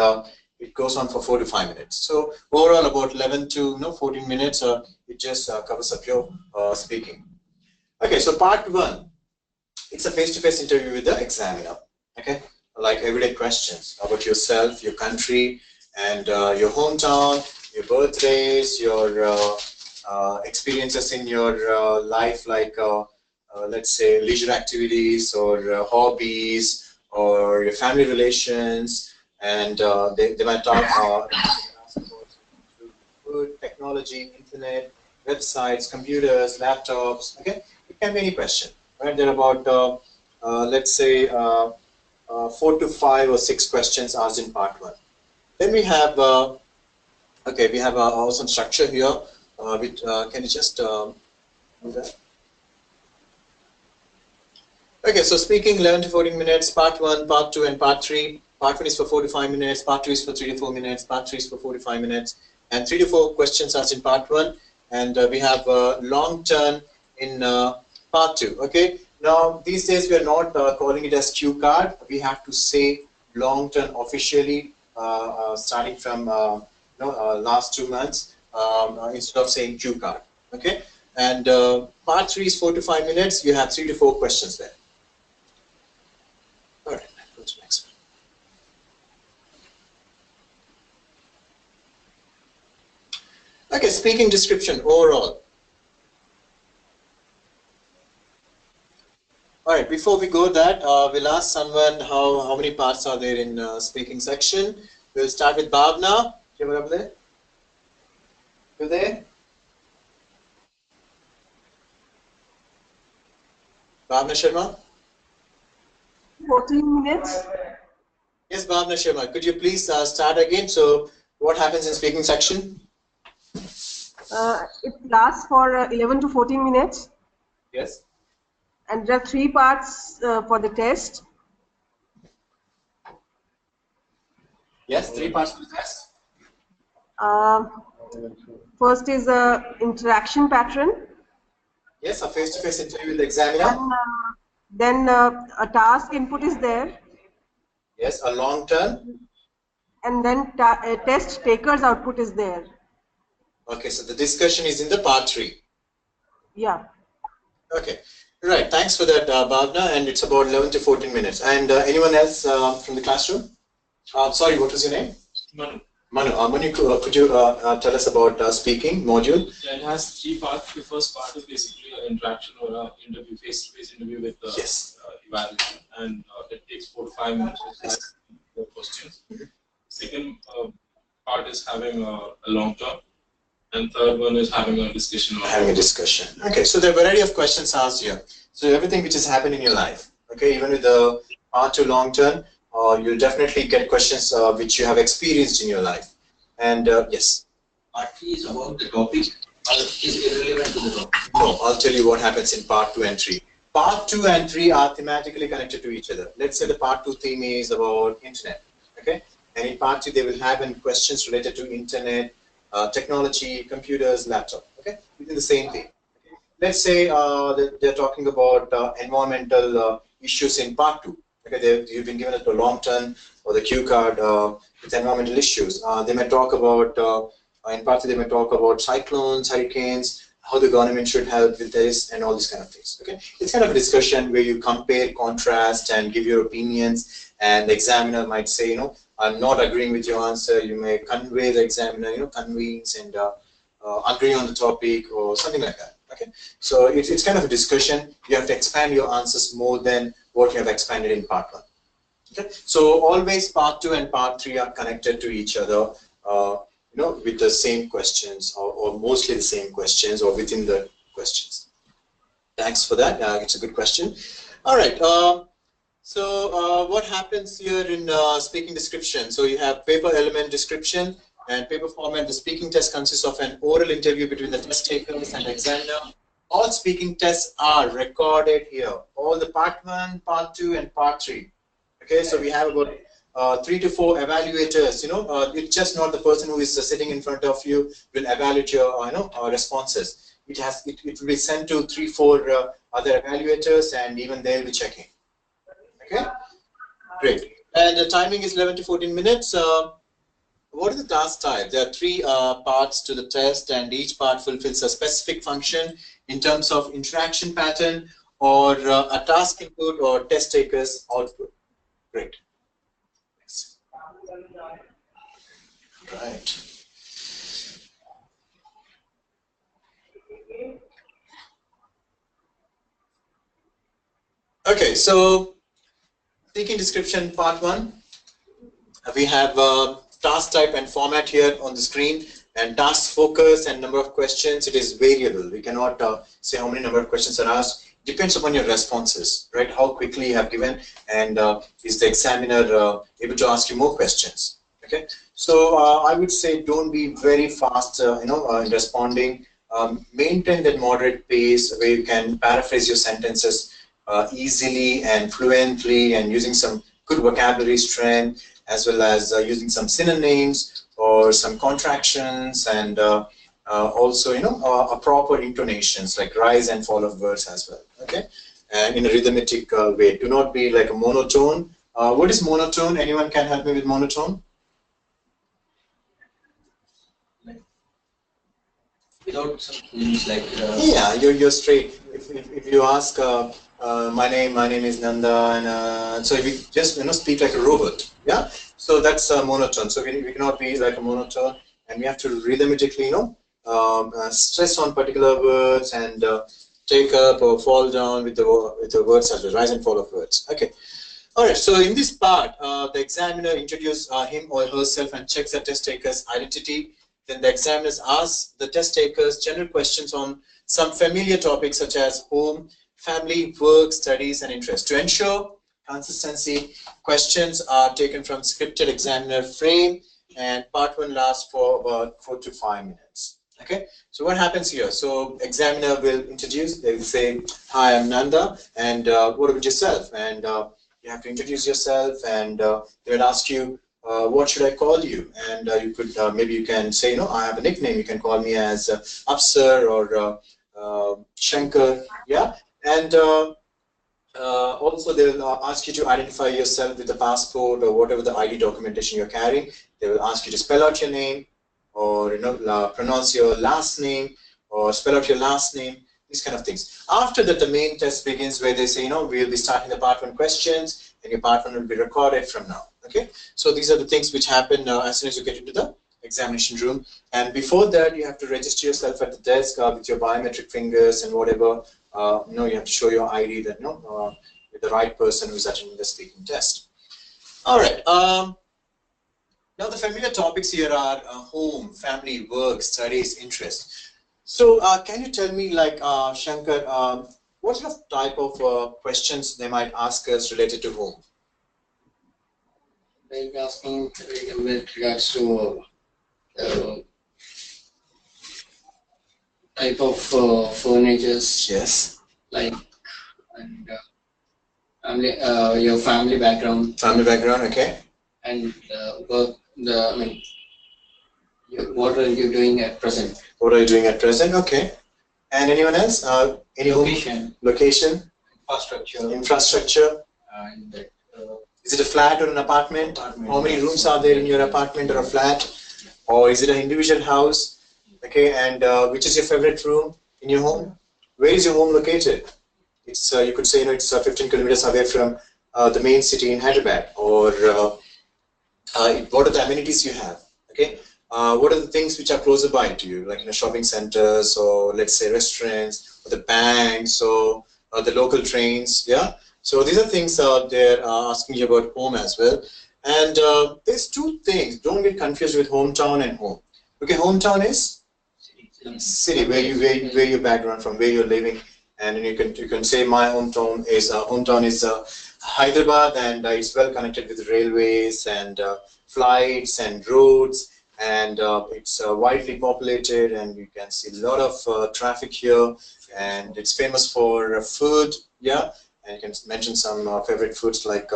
it goes on for 4 to 5 minutes. So overall, about 11 to 14 minutes. It just covers up your speaking. Okay, so part 1, it's a face-to-face interview with the examiner. Okay, like everyday questions about yourself, your country, and your hometown, your birthdays, your experiences in your life, like let's say leisure activities or hobbies or your family relations. And they might talk about food, technology, internet, websites, computers, laptops. Okay, it can be any question. Right? There are about let's say 4 to 5 or 6 questions asked in part 1. Then we have okay, we have some structure here. Can you just do that? Okay, so speaking 11 to 14 minutes, part 1, part 2, and part 3. Part 1 is for 4 to 5 minutes, part 2 is for 3 to 4 minutes, part 3 is for 4 to 5 minutes, and 3 to 4 questions asked in part 1. And we have a long turn in part 2. Okay, now these days we are not calling it as cue card. We have to say long turn officially, starting from last 2 months, instead of saying cue card. Okay, and part 3 is 4 to 5 minutes. You have 3 to 4 questions there. All right, go to the next one. Okay, speaking description overall. All right, before we go that, we'll ask someone how many parts are there in speaking section. We'll start with Bhavna. You up there? You there? Bhavna Sharma? 14 minutes. Yes, Bhavna Sharma. Could you please start again? So, what happens in speaking section? It lasts for 11 to 14 minutes. Yes. And there are 3 parts for the test. Yes, 3 parts for the test. First is a interaction pattern. Yes, a face-to-face interview with the examiner. Then a task input is there. Yes, a long turn. And then a test taker's output is there. Okay, so the discussion is in the part 3. Yeah. Okay, right. Thanks for that, Bhavna. And it's about 11 to 14 minutes. And anyone else from the classroom? Sorry, what was your name? Manu. Manu, could you tell us about speaking module? Yeah, it has 3 parts. The first part is basically an interaction or an interview, face-to-face interview with the evaluation, and it takes 4 to 5 minutes to ask the questions. Second part is having a long term, and third one is having a discussion. Having a discussion. Okay, so there are a variety of questions asked here. So everything which has happened in your life. Okay, even with the part 2 long term, you'll definitely get questions which you have experienced in your life. And yes. Part 3 is about the topic, or is irrelevant to the topic? No, I'll tell you what happens in part 2 and 3. Part 2 and 3 are thematically connected to each other. Let's say the part 2 theme is about internet. Okay, and in part 2 they will have questions related to internet, technology, computers, laptop. Okay, within the same theme. Let's say they're talking about environmental issues in part 2. Okay, you've been given a long turn or the cue card with environmental issues. They may talk about, in part 2, they may talk about cyclones, hurricanes, how the government should help with this, and all these kind of things. Okay, it's kind of a discussion where you compare, contrast, and give your opinions. And the examiner might say, you know, I'm not agreeing with your answer. You may convey the examiner, you know, convenes and agree on the topic or something like that. Okay, so it's kind of a discussion. You have to expand your answers more than what you have expanded in part 1. Okay, so always part 2 and part 3 are connected to each other, you know, with the same questions or mostly the same questions or within the questions. Thanks for that. It's a good question. All right. So what happens here in speaking description? So you have paper element description and paper format. The speaking test consists of an oral interview between the test takers and the examiner. All speaking tests are recorded here. All the part 1, part 2, and part 3. Okay, so we have about 3 to 4 evaluators. You know, it's just not the person who is sitting in front of you will evaluate your, you know, responses. It will be sent to 3-4 other evaluators, and even they'll be checking. Okay, great. And the timing is 11 to 14 minutes. What is the task type? There are 3 parts to the test, and each part fulfills a specific function in terms of interaction pattern or a task input or test taker's output. Great. Next. Right. Okay, so speaking description part 1. We have task type and format here on the screen, and task focus and number of questions. It is variable. We cannot say how many number of questions are asked. Depends upon your responses, right? How quickly you have given, and is the examiner able to ask you more questions? Okay, so I would say don't be very fast, you know, in responding. Maintain that moderate pace where you can paraphrase your sentences easily and fluently, and using some good vocabulary strength, as well as using some synonyms or some contractions, and also, you know, a proper intonations like rise and fall of words as well. Okay, and in a rhythmic way. Do not be like a monotone. What is monotone? Anyone can help me with monotone? Without some things like yeah, you're straight. If you ask my name is Nanda, and so if you just, you know, speak like a robot, yeah, so that's monotone. So we cannot be like a monotone, and we have to rhythmically, you know, stress on particular words and take up or fall down with the words such as rise and fall of words. Okay. All right. So in this part, the examiner introduces him or herself and checks the test taker's identity. Then the examiners ask the test takers general questions on some familiar topics such as home, family, work, studies, and interests. To ensure consistency, questions are taken from scripted examiner frame, and part 1 lasts for about 4 to 5 minutes. Okay, so what happens here? So examiner will introduce, they will say, hi, I'm Nanda, and what about yourself? And you have to introduce yourself, and they will ask you, what should I call you? And you could, maybe you can say, no, I have a nickname, you can call me as Afsar or Shankar, yeah? And also they will ask you to identify yourself with the passport or whatever the ID documentation you're carrying. They will ask you to spell out your name, or pronounce your last name, or spell out your last name, these kind of things. After that, the main test begins, where they say, we'll be starting the part 1 questions, and your part 1 will be recorded from now. Okay, so these are the things which happen as soon as you get into the examination room. And before that, you have to register yourself at the desk with your biometric fingers and whatever. You have to show your ID that you're the right person who's attending the speaking test. All right. Now the familiar topics here are home, family, work, studies, interests. So can you tell me, like Shankar, what sort of type of questions they might ask us related to home? They'll be asking with regards to type of furnitures. Yes. Like, and your family background. Family background, okay. And work. What are you doing at present? What are you doing at present? Okay. And anyone else? Any location. Location. Infrastructure. Infrastructure. And is it a flat or an apartment? How many rooms are there in your apartment or a flat? Or is it an individual house? Okay. And which is your favorite room in your home? Where is your home located? It's you could say it's 15 kilometers away from the main city in Hyderabad. Or what are the amenities you have? Okay. What are the things which are closer by to you, like shopping centers, or let's say restaurants, or the banks, or the local trains? Yeah. So these are things they're asking you about home as well. And there's two things. Don't get confused with hometown and home. Okay, hometown is city, where your background from, where you're living, and you can say my hometown is Hyderabad, and it's well connected with railways and flights and roads. And it's widely populated, and you can see a lot of traffic here, and it's famous for food, yeah, and you can mention some favorite foods like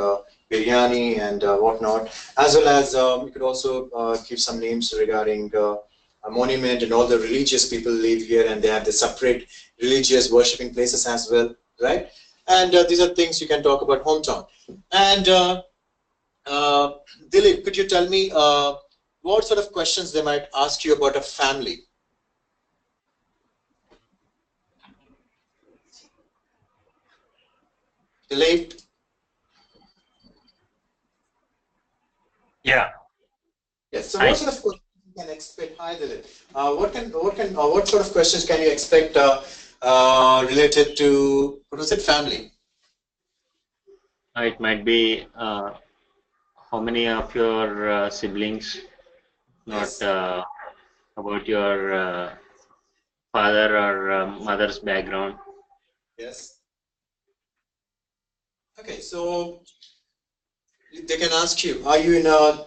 biryani and whatnot, as well as you could also give some names regarding a monument, and all the religious people live here, and they have the separate religious worshipping places as well, right? And these are things you can talk about hometown. And Dilip, could you tell me what sort of questions they might ask you about a family? Dilip? Yeah. Yes. So what sort of questions you can expect? Hi, Dilip. What sort of questions can you expect related to, what was it, family? It might be how many of your siblings, not about your father or mother's background. Yes. Okay, so they can ask you, are you in a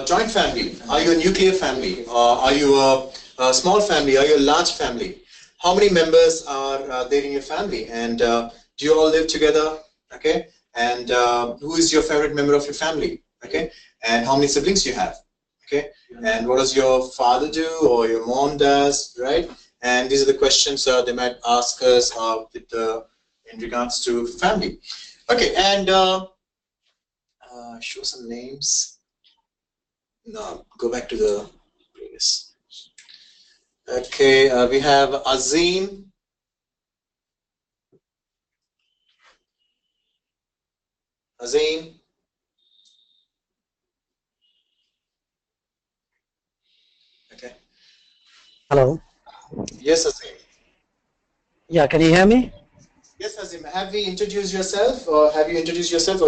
joint family? Are you a nuclear family? Are you a small family? Are you a large family? How many members are there in your family? And do you all live together? Okay. And who is your favorite member of your family? Okay. And how many siblings you have? Okay. And what does your father do, or your mom does, right? And these are the questions they might ask us in regards to family. Okay. And show some names. No, go back to the previous. Okay, we have Azim. Azim. Okay. Hello. Yes, Azim. Yeah, can you hear me? Yes, Azim. Have you introduced yourself, or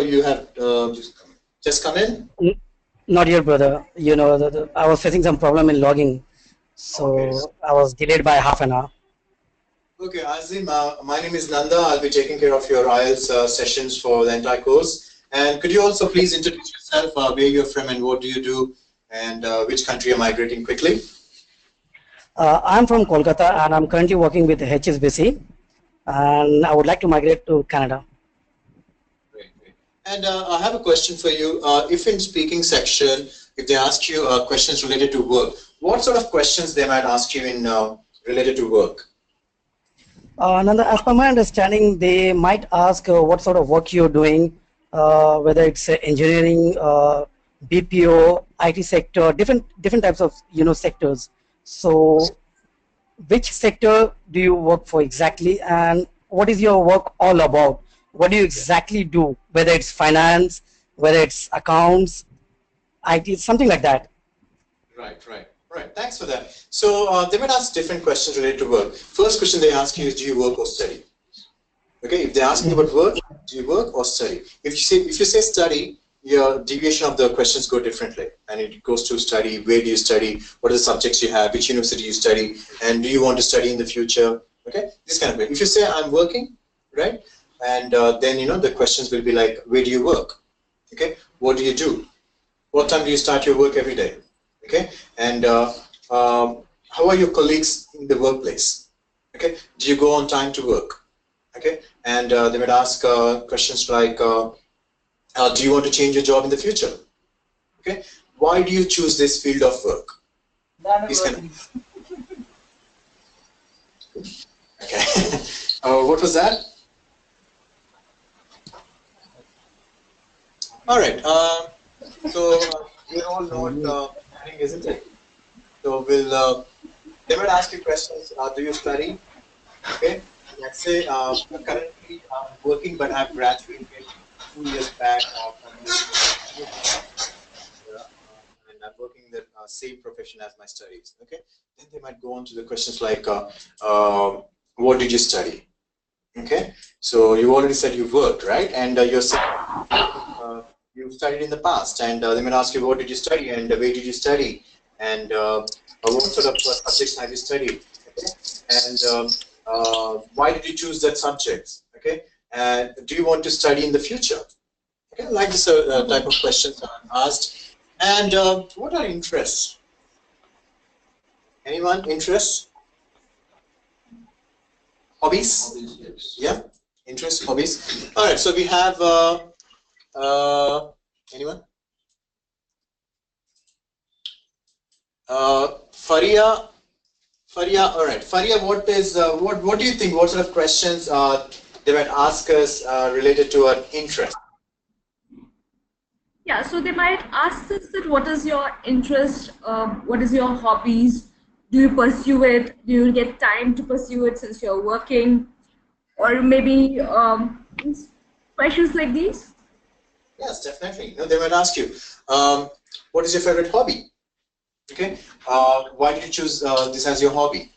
you have just come in? Not yet, brother. You know, I was facing some problem in logging, so I was delayed by half an hour. Okay, Azim, my name is Nanda. I'll be taking care of your IELTS sessions for the entire course. And could you also please introduce yourself, where you're from and what do you do, and which country you're migrating quickly? I'm from Kolkata and I'm currently working with HSBC, and I would like to migrate to Canada. And I have a question for you. If in speaking section, if they ask you questions related to work, what sort of questions they might ask you in related to work? Nanda, as per my understanding, they might ask what sort of work you're doing, whether it's engineering, BPO, IT sector, different types of sectors. So, which sector do you work for exactly, and what is your work all about? What do you exactly do? Whether it's finance, whether it's accounts, IT, something like that. Right. Thanks for that. So they might ask different questions related to work. First question they ask you is, do you work or study? Okay, if they ask you about work, do you work or study? If you say study, your deviation of the questions go differently, and it goes to study. Where do you study? What are the subjects you have? Which university you study? And do you want to study in the future? Okay, this kind of way. If you say I'm working, right, and then the questions will be like, where do you work? Okay, what do you do? What time do you start your work every day? Okay, and how are your colleagues in the workplace? Okay, do you go on time to work? Okay, and they might ask questions like, do you want to change your job in the future? Okay, why do you choose this field of work? These kind of... Okay, what was that? All right, so we all know what planning, isn't it? So they might ask you questions. Do you study? Okay, let's say currently I'm working, but I've graduated 2 years back from and I'm working the same profession as my studies. Okay, then they might go on to the questions like, what did you study? Okay, so you already said you worked, right? And you're saying you studied in the past, and they might ask you, what did you study and where did you study, and what sort of subjects have you studied? Okay, and why did you choose that subject? Okay, and do you want to study in the future? Okay, like this type of questions are asked. And what are interests? Anyone? Interests? Hobbies? Yes. Yeah, interests, hobbies. All right, so we have anyone? Faria, all right. Faria, what do you think? What sort of questions they might ask us related to our interest? Yeah, so they might ask us that what is your interest, what is your hobbies, do you pursue it, do you get time to pursue it since you're working, or maybe questions like these? Yes, definitely. No, they might ask you, what is your favorite hobby? Okay, why did you choose this as your hobby?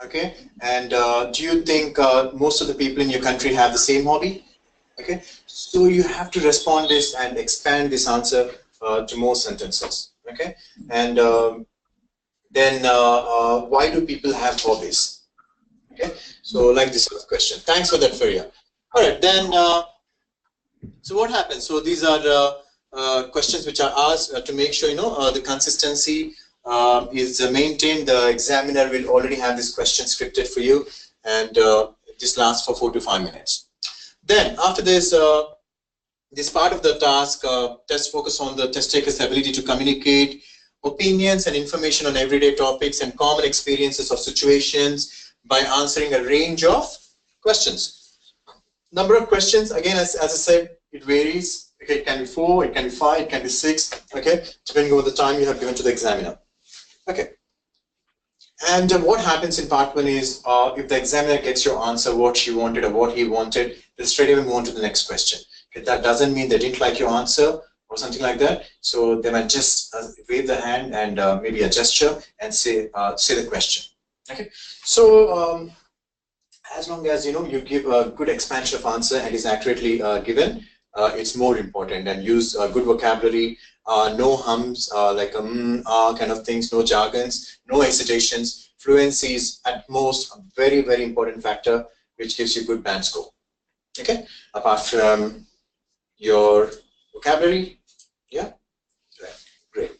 Okay, and do you think most of the people in your country have the same hobby? Okay, so you have to respond this and expand this answer to more sentences. Okay, and then why do people have hobbies? Okay, so like this sort of question. Thanks for that, Faria. All right, then. So what happens? So these are questions which are asked to make sure the consistency is maintained. The examiner will already have this question scripted for you, and this lasts for 4 to 5 minutes. Then after this, this part of the task, test focus on the test taker's ability to communicate opinions and information on everyday topics and common experiences of situations by answering a range of questions. Number of questions, again, as I said, it varies. Okay, it can be 4, it can be 5, it can be 6. Okay, depending on the time you have given to the examiner. Okay. And what happens in part 1 is, if the examiner gets your answer, what she wanted or what he wanted, they'll straight away move on to the next question. Okay, that doesn't mean they didn't like your answer or something like that. So they might just wave the hand and maybe a gesture and say the question. Okay, so as long as you give a good expansion of answer and is accurately given, it's more important. And use good vocabulary, no hums like kind of things, no jargons, no hesitations. Fluency is at most a very, very important factor which gives you good band score. Okay, apart from your vocabulary, yeah, great.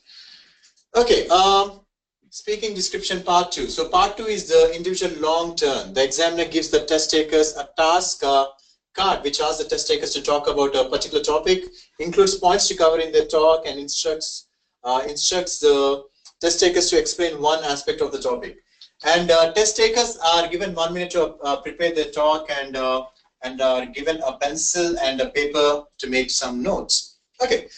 Okay, speaking description part 2. So part 2 is the individual long term. The examiner gives the test takers a task card which asks the test takers to talk about a particular topic, includes points to cover in their talk, and instructs the test takers to explain one aspect of the topic. And test takers are given 1 minute to prepare their talk, and are given a pencil and a paper to make some notes. Okay.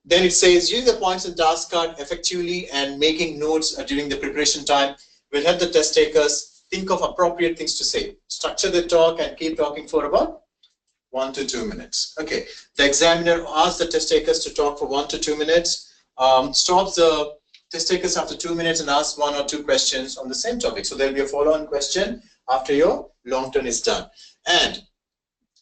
Then it says, using the points and task card effectively and making notes during the preparation time will help the test takers think of appropriate things to say. Structure the talk and keep talking for about 1 to 2 minutes. Okay. The examiner asks the test takers to talk for 1 to 2 minutes, stops the test takers after 2 minutes and asks 1 or 2 questions on the same topic. So there will be a follow-on question after your long turn is done. And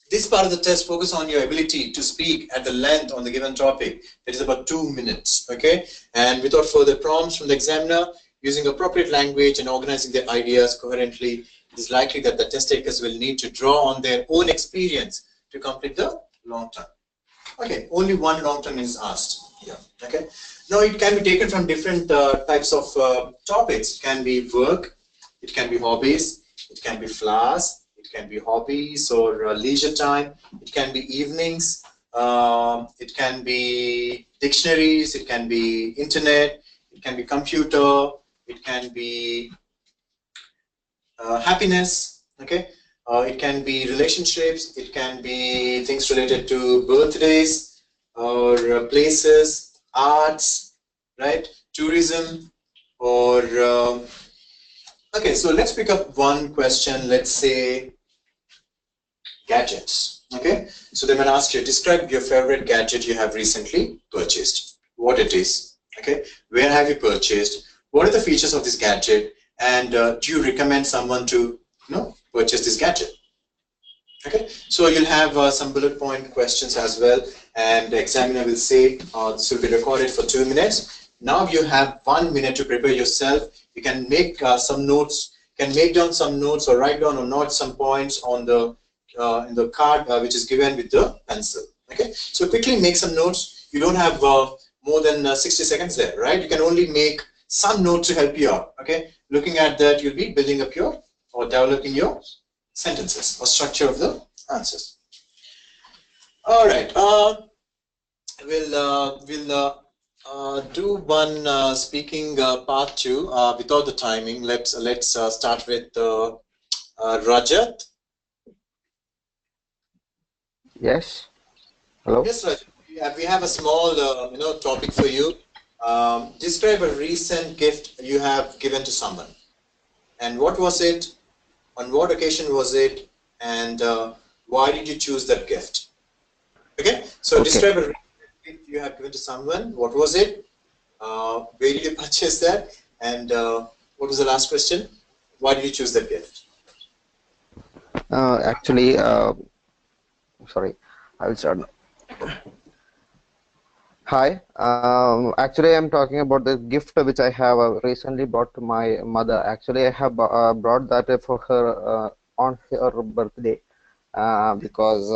this part of the test focuses on your ability to speak at the length on the given topic. It is about 2 minutes, okay? And without further prompts from the examiner, using appropriate language and organizing their ideas coherently, it is likely that the test takers will need to draw on their own experience to complete the long term. Okay, only one long term is asked here, okay? Now it can be taken from different types of topics. It can be work, it can be hobbies, it can be flowers, it can be hobbies or leisure time. It can be evenings. It can be dictionaries. It can be internet. It can be computer. It can be happiness. Okay. It can be relationships. It can be things related to birthdays or places, arts, right? Tourism or okay, so let's pick up one question. Let's say gadgets. Okay, so they might ask you, describe your favorite gadget you have recently purchased. What it is. Okay, where have you purchased? What are the features of this gadget? And do you recommend someone to purchase this gadget? Okay, so you'll have some bullet point questions as well, and the examiner will say this will be recorded for 2 minutes. Now you have 1 minute to prepare yourself. You can make some notes, can make down some notes or write down or note some points on the in the card which is given with the pencil. Okay, so quickly make some notes. You don't have more than 60 seconds there, right? You can only make some notes to help you out. Okay, looking at that, you'll be building up your or developing your sentences or structure of the answers. All right, we'll do one speaking part 2 without the timing. Let's start with Rajat. Yes. Hello. Yes, Rajat. We have a small topic for you. Describe a recent gift you have given to someone, and what was it? On what occasion was it? And why did you choose that gift? Okay. So describe a gift you have given to someone. What was it? Where did you purchase that? And what was the last question? Why did you choose that gift? Actually, sorry, I will start now. Hi. Actually, I'm talking about the gift which I have recently brought to my mother. Actually, I have brought that for her on her birthday. Because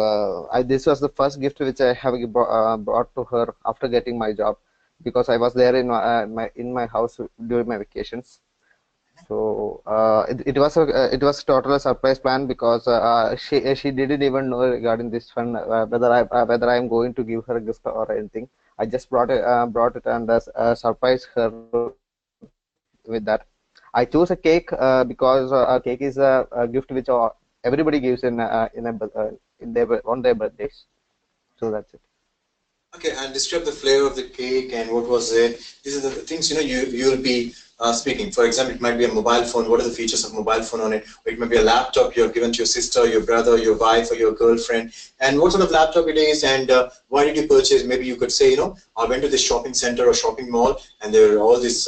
this was the first gift which I have brought to her after getting my job, because I was there in my house during my vacations. So it was totally a surprise plan, because she didn't even know regarding this one, whether I am going to give her a gift or anything. I just brought it and surprised her with that. I chose a cake because a cake is a gift which everybody gives on their birthdays. So that's it. Okay, and describe the flavor of the cake and what was it. These are the things you'll be speaking. For example, it might be a mobile phone. What are the features of mobile phone on it? Or it might be a laptop you've given to your sister, your brother, your wife, or your girlfriend. And what sort of laptop it is, and why did you purchase? Maybe you could say, I went to this shopping center or shopping mall, and there were all these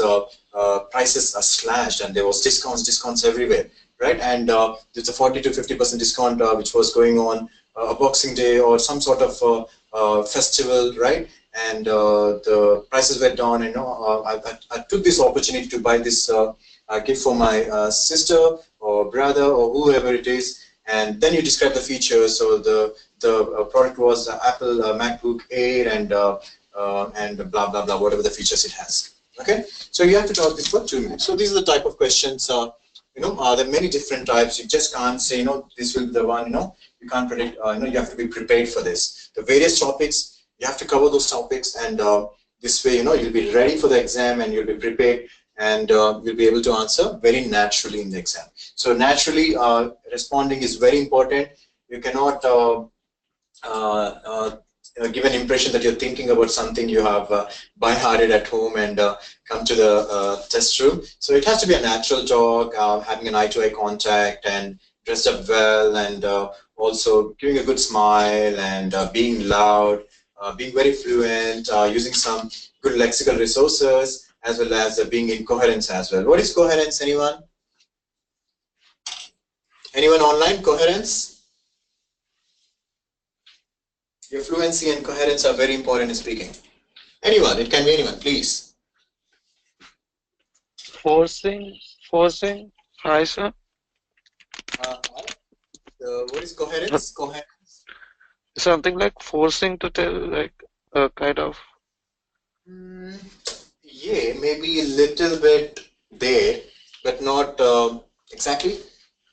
prices are slashed and there was discounts everywhere, right? And there's a 40 to 50% discount which was going on a Boxing Day or some sort of festival, right? And the prices were down. You know, I took this opportunity to buy this gift for my sister or brother or whoever it is. And then you describe the features. So the product was Apple MacBook Air and blah blah blah, whatever the features it has. Okay, so you have to talk this for 2 minutes. So these are the type of questions. You know, there are many different types. You just can't say, you know, this will be the one. You know, you can't predict. You know, you have to be prepared for this. The various topics. You have to cover those topics, and this way, you know, you'll be ready for the exam and you'll be prepared, and you'll be able to answer very naturally in the exam. So naturally, responding is very important. You cannot give an impression that you're thinking about something you have by-hearted at home and come to the test room. So it has to be a natural talk, having an eye-to-eye contact and dressed up well, and also giving a good smile and being loud. Being very fluent, using some good lexical resources, as well as being in coherence as well. What is coherence, anyone? Anyone online? Coherence? Your fluency and coherence are very important in speaking. Anyone, it can be anyone, please. Forcing, hi sir. What is coherence? Coherence. Something like forcing to tell, like kind of. Yeah, maybe a little bit there, but not exactly.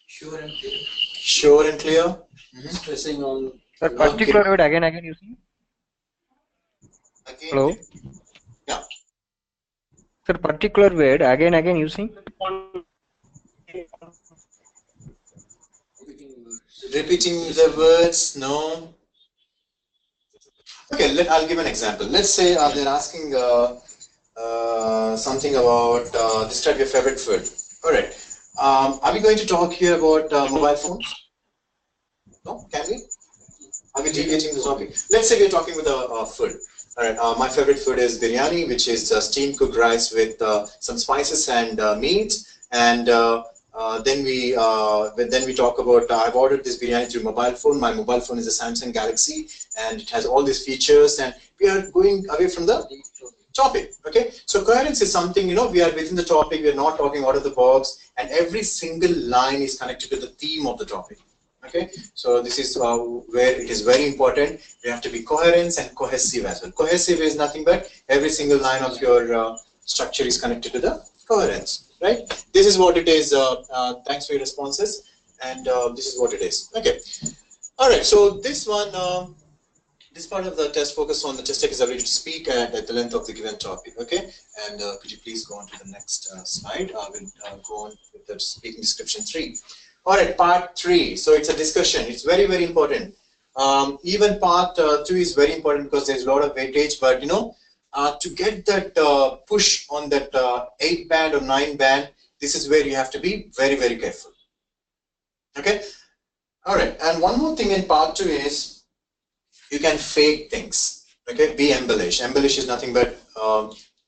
Sure and clear. Sure and clear. Stressing on. Sir, particular word again using. Again. Hello. Yeah. Sir, particular word again using. Repeating the words, no. Okay, I'll give an example. Let's say they're asking something about describe your favorite food. All right. Are we going to talk here about mobile phones? No, can we? Are we deviating the topic? Let's say we're talking with food. All right. My favorite food is biryani, which is steamed cooked rice with some spices and meat. And then we talk about I've ordered this biryani through mobile phone. My mobile phone is a Samsung Galaxy, and it has all these features. And we are going away from the topic. Okay, so coherence is something, you know, we are within the topic. We are not talking out of the box, and every single line is connected to the theme of the topic. Okay, so this is where it is very important. You have to be coherent and cohesive as well. Cohesive is nothing but every single line of your structure is connected to the coherence. Right? This is what it is. Thanks for your responses, and this is what it is. Okay. All right. So this one, this part of the test focus on the test taker's ability to speak at the length of the given topic. Okay. And could you please go on to the next slide? I will go on with the speaking description 3. All right. Part 3. So it's a discussion. It's very, very important. Even part 2 is very important because there's a lot of weightage. But you know, to get that push on that 8 band or 9 band, this is where you have to be very, very careful. Okay. All right. And one more thing in part 2 is you can fake things. Okay. Be embellish. Embellish is nothing but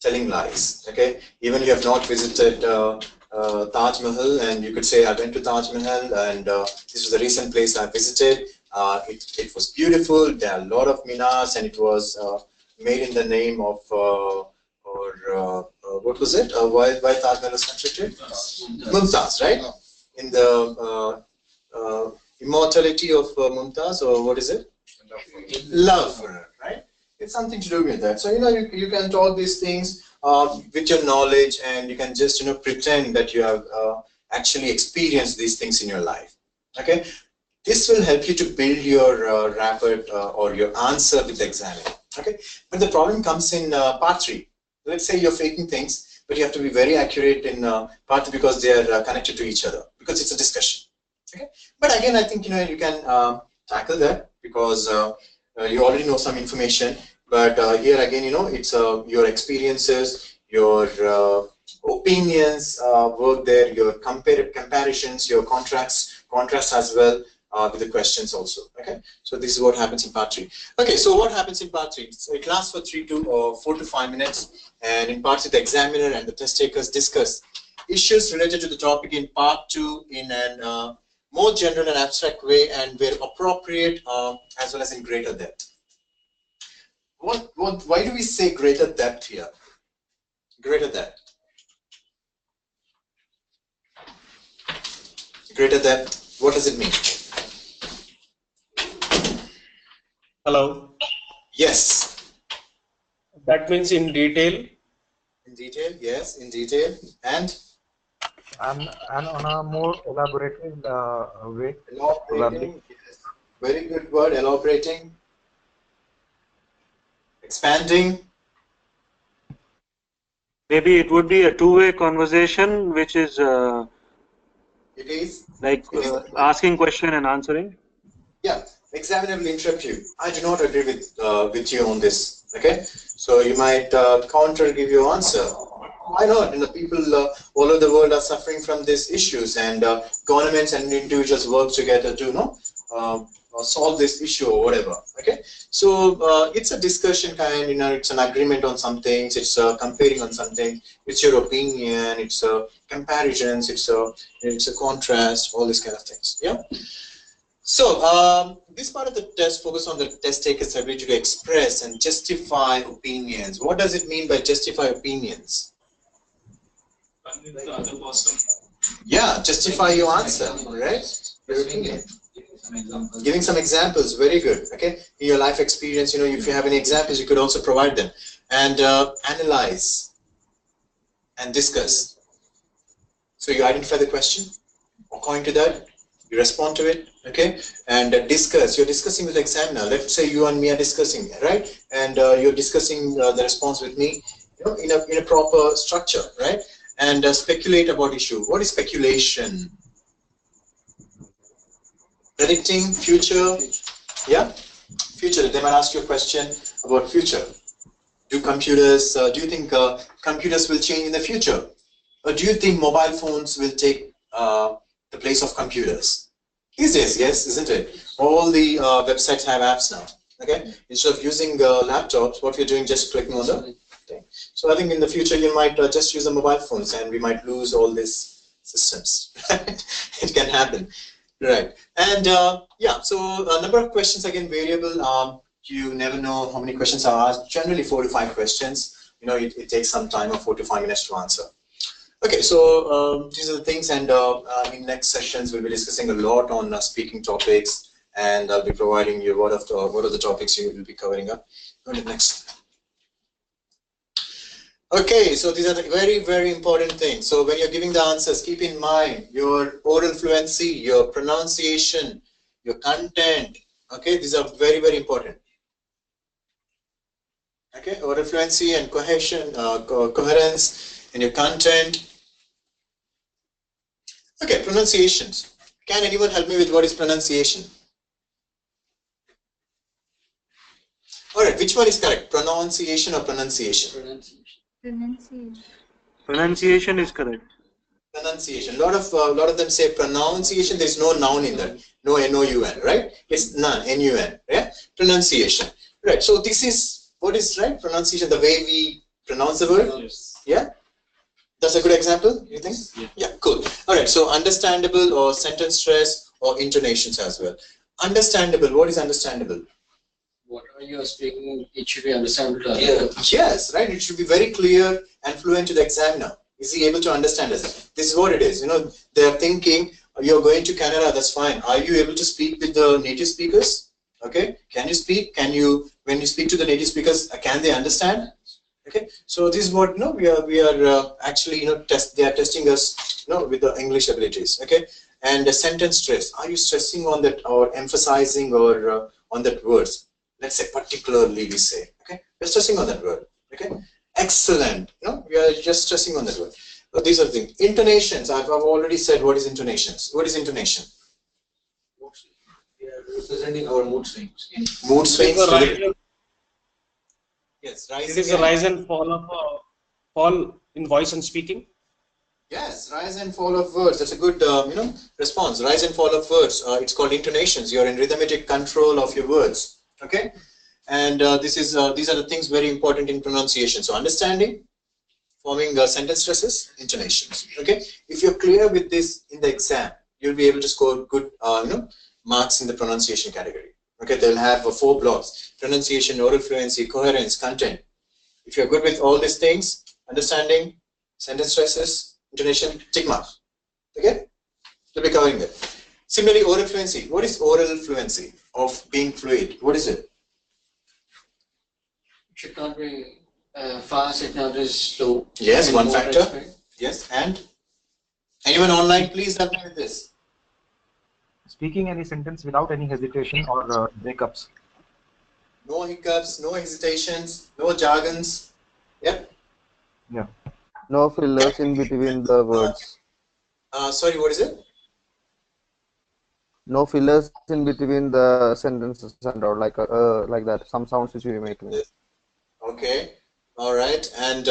telling lies. Okay. Even if you have not visited Taj Mahal, and you could say I went to Taj Mahal, and this was a recent place I visited. It was beautiful. There are a lot of minars, and it was made in the name of what was it? Why Taj Mahal was constructed? Mumtaz, right? In the immortality of Mumtaz, or what is it? Love for her, right? It's something to do with that. So you know, you can talk these things with your knowledge, and you can just, you know, pretend that you have actually experienced these things in your life. Okay. This will help you to build your rapport or your answer with the examiner. Okay, but the problem comes in part 3. Let's say you're faking things, but you have to be very accurate in part 2 because they are connected to each other, because it's a discussion. Okay, but again, I think, you know, you can tackle that because you already know some information. But here again, you know, it's your experiences, your opinions work there, your comparisons, your contrasts as well. with the questions also. Okay, so this is what happens in part 3. Okay, so what happens in part 3? So it lasts for 4 to 5 minutes, and in part 3 the examiner and the test takers discuss issues related to the topic in part 2 in an more general and abstract way, and where appropriate, as well as in greater depth. Why do we say greater depth here? Greater depth. Greater depth, what does it mean? Hello. Yes. That means in detail. In detail, yes, in detail. And on a more elaborated way. Elaborating, yes. Very good word, elaborating. Expanding. Maybe it would be a two-way conversation, which is it is like asking question and answering. Yeah, examiner will interrupt you. I do not agree with you on this. Okay, so you might counter, give your answer. Why not? And the people all over the world are suffering from these issues, and governments and individuals work together to solve this issue or whatever. Okay, so it's a discussion kind. It's an agreement on some things. It's comparing on something. It's your opinion. It's comparisons. It's a contrast. All these kind of things. Yeah. So this part of the test focuses on the test taker's ability to express and justify opinions. What does it mean by justify opinions? Yeah, justify your answer, right? Your opinion. Giving some examples, very good. Okay, in your life experience, if you have any examples, you could also provide them. And analyze and discuss. So you identify the question. According to that, you respond to it. Okay, and discuss. You're discussing with the examiner. Let's say you and me are discussing, right? And you're discussing the response with me, in a proper structure, right? And speculate about issue. What is speculation? Predicting future. Yeah, future. They might ask you a question about future. Do computers? Do you think computers will change in the future, or do you think mobile phones will take the place of computers? These days, yes, isn't it? All the websites have apps now. Okay, instead of using laptops, what we're doing just clicking on the thing. So I think in the future you might just use the mobile phones, and we might lose all these systems. It can happen, right? And yeah, so a number of questions, again, variable. You never know how many questions are asked. Generally 4 to 5 questions. It takes some time of 4 to 5 minutes to answer. Okay, so these are the things, and in next sessions we'll be discussing a lot on speaking topics, and I'll be providing you what are the topics you will be covering up. Go to the next. Okay, so these are the very, very important things. So when you're giving the answers, keep in mind your oral fluency, your pronunciation, your content. Okay, these are very, very important. Okay, oral fluency and cohesion, coherence in your content. Okay, pronunciations. Can anyone help me with what is pronunciation? Alright, which one is correct? Pronunciation or pronunciation? Pronunciation is correct. Pronunciation. A lot of them say pronunciation. There is no noun in that. No N-O-U-N, right? It's none, N-U-N, yeah? Pronunciation. Right, so this is, what is right? Pronunciation, the way we pronounce the word? Yes. Yeah? That's a good example, you think? Yeah, cool. Alright, so understandable or sentence stress or intonations as well. Understandable, what is understandable? Whatever you are speaking, it should be understandable. Yes, right, it should be very clear and fluent to the examiner. Is he able to understand us? This is what it is. They are thinking, you're going to Canada, that's fine. Are you able to speak with the native speakers? Okay, can you speak? When you speak to the native speakers, can they understand? Okay, so this is what we are actually they are testing us with the English abilities. Okay, and the sentence stress. Are you stressing on that or emphasizing or on that words? Let's say particularly we say. Okay, we're stressing on that word. Okay, excellent. We are just stressing on that word. So these are the things. Intonations. I've already said what is intonations. What is intonation? We are representing our mood swings. Mood swings. Yes, it is a rise and fall in voice and speaking. Yes, rise and fall of words. That's a good, response. Rise and fall of words. It's called intonations. You're in rhythmic control of your words. Okay, and these are the things very important in pronunciation. So understanding, forming sentence stresses, intonations. Okay, if you're clear with this in the exam, you'll be able to score good, marks in the pronunciation category. Okay, they'll have 4 blocks: pronunciation, oral fluency, coherence, content. If you're good with all these things, understanding, sentence stresses, intonation, tick marks. Okay, you'll be covering it. Similarly, oral fluency. What is oral fluency of being fluid? What is it? It should not be fast, it not be slow. Yes, one factor. Yes, and anyone online, please help me with this. Speaking any sentence without any hesitation or breakups. No hiccups, no hesitations, no jargons. Yep. Yeah. No fillers in between the words. Sorry, what is it? No fillers in between the sentences and all, like that. Some sounds which we make. Okay. All right. And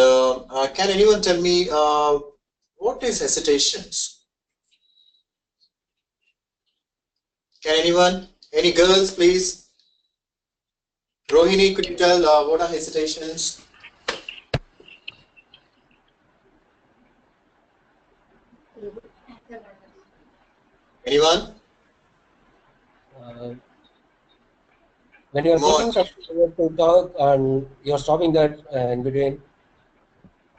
can anyone tell me what is hesitations? Can anyone? Any girls, please? Rohini, could you tell what are hesitations? Anyone? When you are putting something to talk and you're stopping that in between.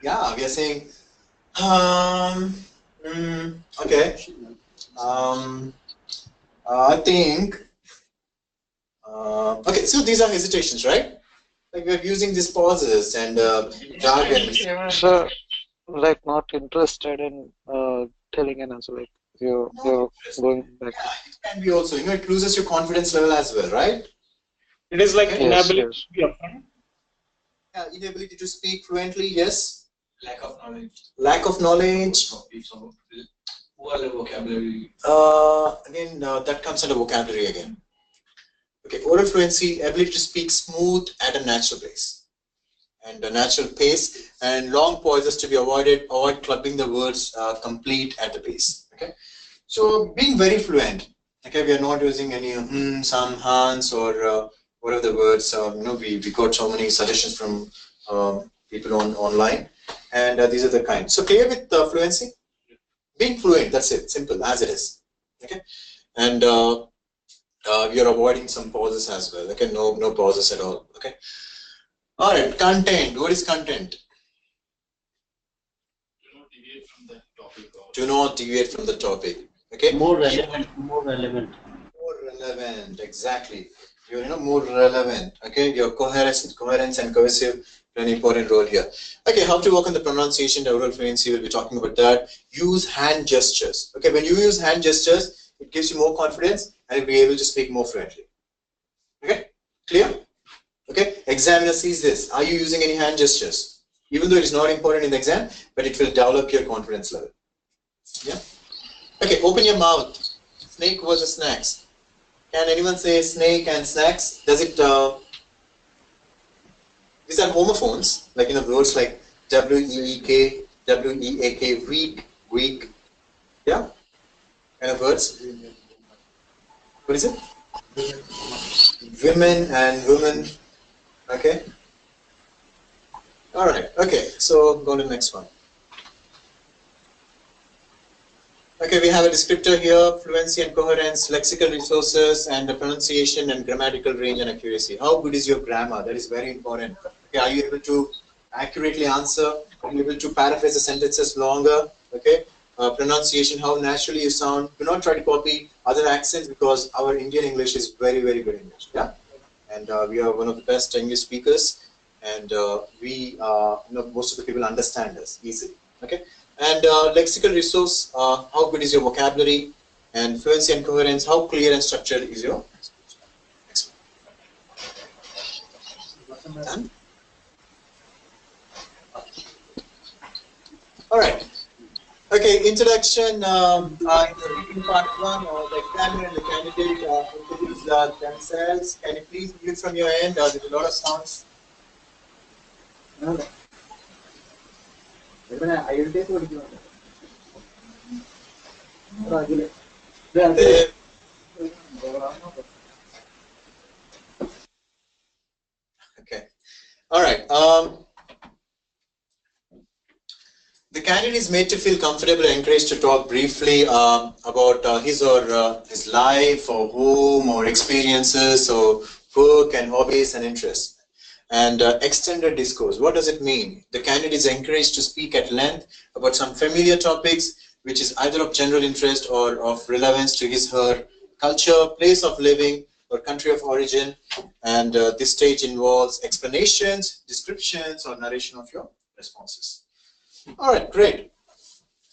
Yeah, we are saying, okay. I think, okay, so these are hesitations, right? Like we're using these pauses and jargon. Sir, like not interested in telling an answer, like you're going back. It can be also, it loses your confidence level as well, right? It is like Yes, inability yes. to be upfront. Yeah, inability to speak fluently, yes. Lack of knowledge. Lack of knowledge. Poor vocabulary. Again, that comes under vocabulary again. Okay, oral fluency, ability to speak smooth at a natural pace. And a natural pace, and long pauses to be avoided, avoid clubbing the words complete at the pace. Okay, so being very fluent. Okay, we are not using any some, hans, or whatever the words. We got so many suggestions from people online, and these are the kinds. So clear with fluency? Being fluent, that's it, simple as it is. Okay, and we are avoiding some pauses as well. Okay, no pauses at all. Okay. All right, content. What is content? Do not deviate from the topic. Okay. More relevant. More relevant. More relevant. Exactly. You're more relevant. Okay. Your coherence and cohesive play an important role here. Okay. How to work on the pronunciation, the oral fluency. We'll be talking about that. Use hand gestures. Okay. When you use hand gestures, it gives you more confidence and you'll be able to speak more fluently. Okay. Clear? Okay, examiner sees this. Are you using any hand gestures? Even though it is not important in the exam, but it will develop your confidence level. Yeah. Okay, open your mouth. Snake versus snacks. Can anyone say snake and snacks? Does it? These are homophones, like words like W-E-E-K, W-E-A-K, weak. Yeah, kind of words. What is it? Women and women. Okay. All right. Okay. So go to the next one. Okay, we have a descriptor here: fluency and coherence, lexical resources, and the pronunciation and grammatical range and accuracy. How good is your grammar? That is very important. Okay, are you able to accurately answer? Are you able to paraphrase the sentences longer? Okay. Pronunciation, how naturally you sound. Do not try to copy other accents because our Indian English is very, very good English. Yeah. And we are one of the best English speakers, and most of the people understand us easily. Okay, and lexical resource, how good is your vocabulary, and fluency and coherence, how clear and structured is your speech? Done? All right. Okay, introduction. In the reading part 1, the examiner and the candidate introduce themselves. Can you please mute from your end? There's a lot of sounds. Okay. All right. The candidate is made to feel comfortable and encouraged to talk briefly about his or his life or home or experiences or work and hobbies and interests. And extended discourse. What does it mean? The candidate is encouraged to speak at length about some familiar topics which is either of general interest or of relevance to his her culture, place of living, or country of origin. And this stage involves explanations, descriptions, or narration of your responses. All right, great.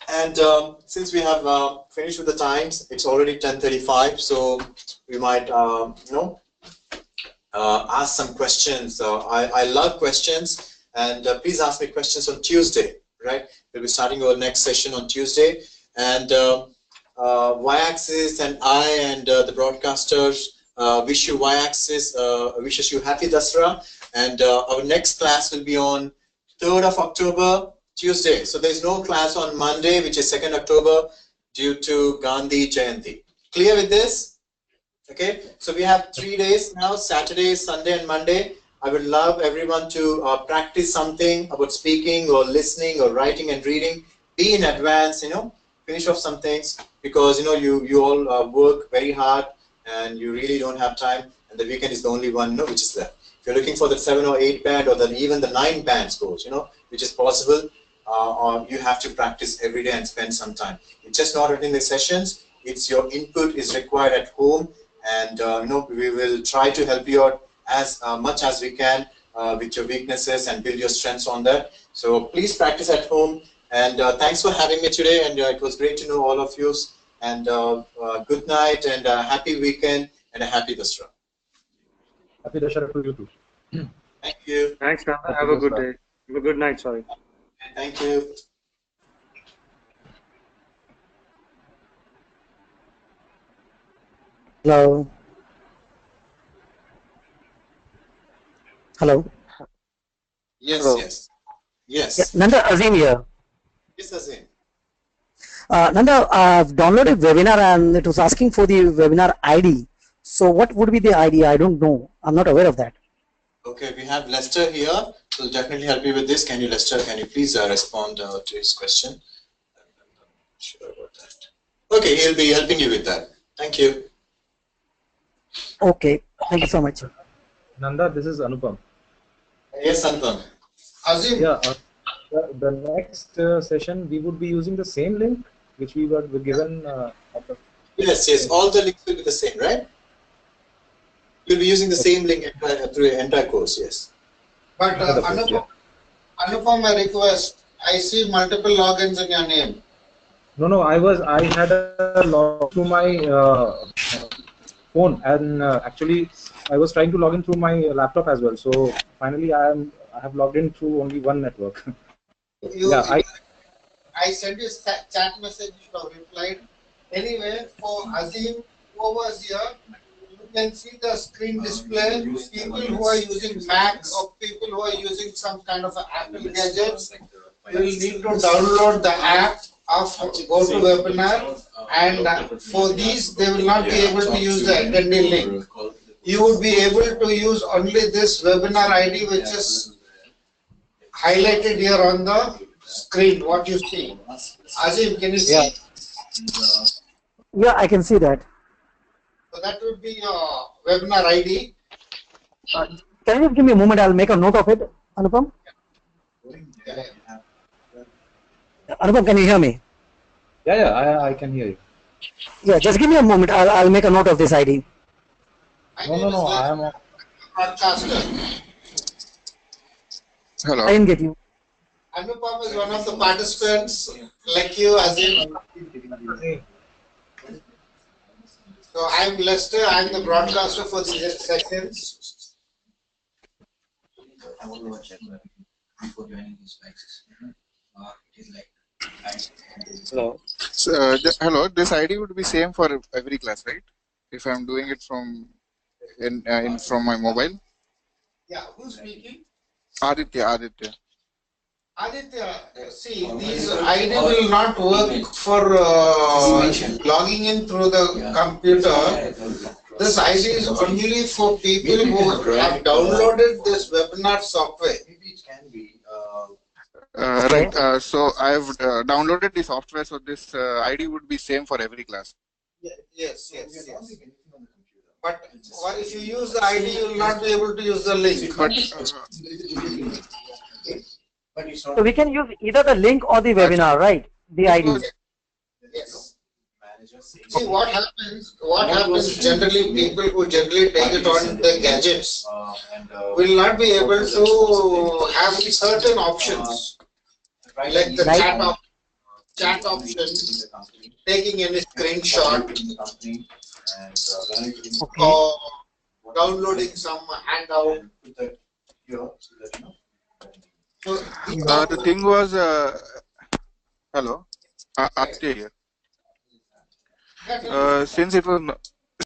And since we have finished with the times, it's already 10:35, so we might, ask some questions. I love questions, and please ask me questions on Tuesday, right? We'll be starting our next session on Tuesday, and Y-Axis and I and the broadcasters wish you Y-Axis wishes you happy Dasra, and our next class will be on 3rd of October, Tuesday. So there's no class on Monday, which is 2nd October, due to Gandhi Jayanti. Clear with this? Okay, so we have 3 days now, Saturday, Sunday, and Monday. I would love everyone to practice something about speaking or listening or writing and reading. Be in advance, finish off some things, because you all work very hard and you really don't have time, and the weekend is the only one which is left. If you're looking for the 7 or 8 band or even the 9 band scores, which is possible, or you have to practice every day and spend some time. It's just not in the sessions. It's your input is required at home. And we will try to help you out as much as we can with your weaknesses and build your strengths on that. So please practice at home. And thanks for having me today. And it was great to know all of you. And good night and happy weekend and a happy Dasra. Happy Dasra to you too. Thank you. Thanks, Nanda. Have a good day. Have a good night. Sorry. Thank you. Hello. Hello. Yes, Hello. yes. Yes. Yeah, Nanda, Azim here. Yes, Azim. Nanda, I've downloaded webinar and it was asking for the webinar ID. So what would be the ID? I don't know. I'm not aware of that. Okay, we have Lester here. So definitely help you with this. Can you, Lester, can you please respond to his question? I'm not sure about that. Okay, he'll be helping you with that. Thank you. Okay, thank you so much. Nanda, this is Anupam. Yes, Anupam. Azim. Yeah, the next session we would be using the same link which we were given. Yes, yes, all the links will be the same, right? You'll be using the same link through the entire course, yes. But Anupam, I request, I see multiple logins in your name. No, I had a log through my phone, and actually I was trying to log in through my laptop as well. So finally I have logged in through only one network. I sent you a chat message, you should have replied. Anyway, for Azim, who was here, you can see the screen display. People who are using Mac or people who are using some kind of Apple gadgets will need to download the app of GoToWebinar, and for these they will not be able to use the attendee link. You would be able to use only this webinar ID which is highlighted here on the screen, what you see. Azim, can you see? Yeah, I can see that. So that would be your webinar ID. Can you just give me a moment? I'll make a note of it, Anupam. Anupam, can you hear me? Yeah, I can hear you. Yeah, just give me a moment. I'll make a note of this ID. No, I am a broadcaster. Hello. I didn't get you. Anupam is one of the participants, like you, Azim. So I'm Lester. I'm the broadcaster for these sessions. Hello. So, hello. This ID would be same for every class, right? If I'm doing it from from my mobile. Yeah. Who's speaking? Aditya. Aditya, see, these ID will not work for logging in through the computer. This ID is only for people who have downloaded this webinar software. Right. So I've downloaded the software, so this ID would be same for every class. Yes. But if you use the ID, you will not be able to use the link. So we can use either the link or the webinar, right? The ID. Yes. See what happens. What happens generally, people who generally take it on the gadgets will not be able to have certain options, like the chat option, taking any screenshot, or downloading some handout. The thing was, hello, Aditya here. Since it was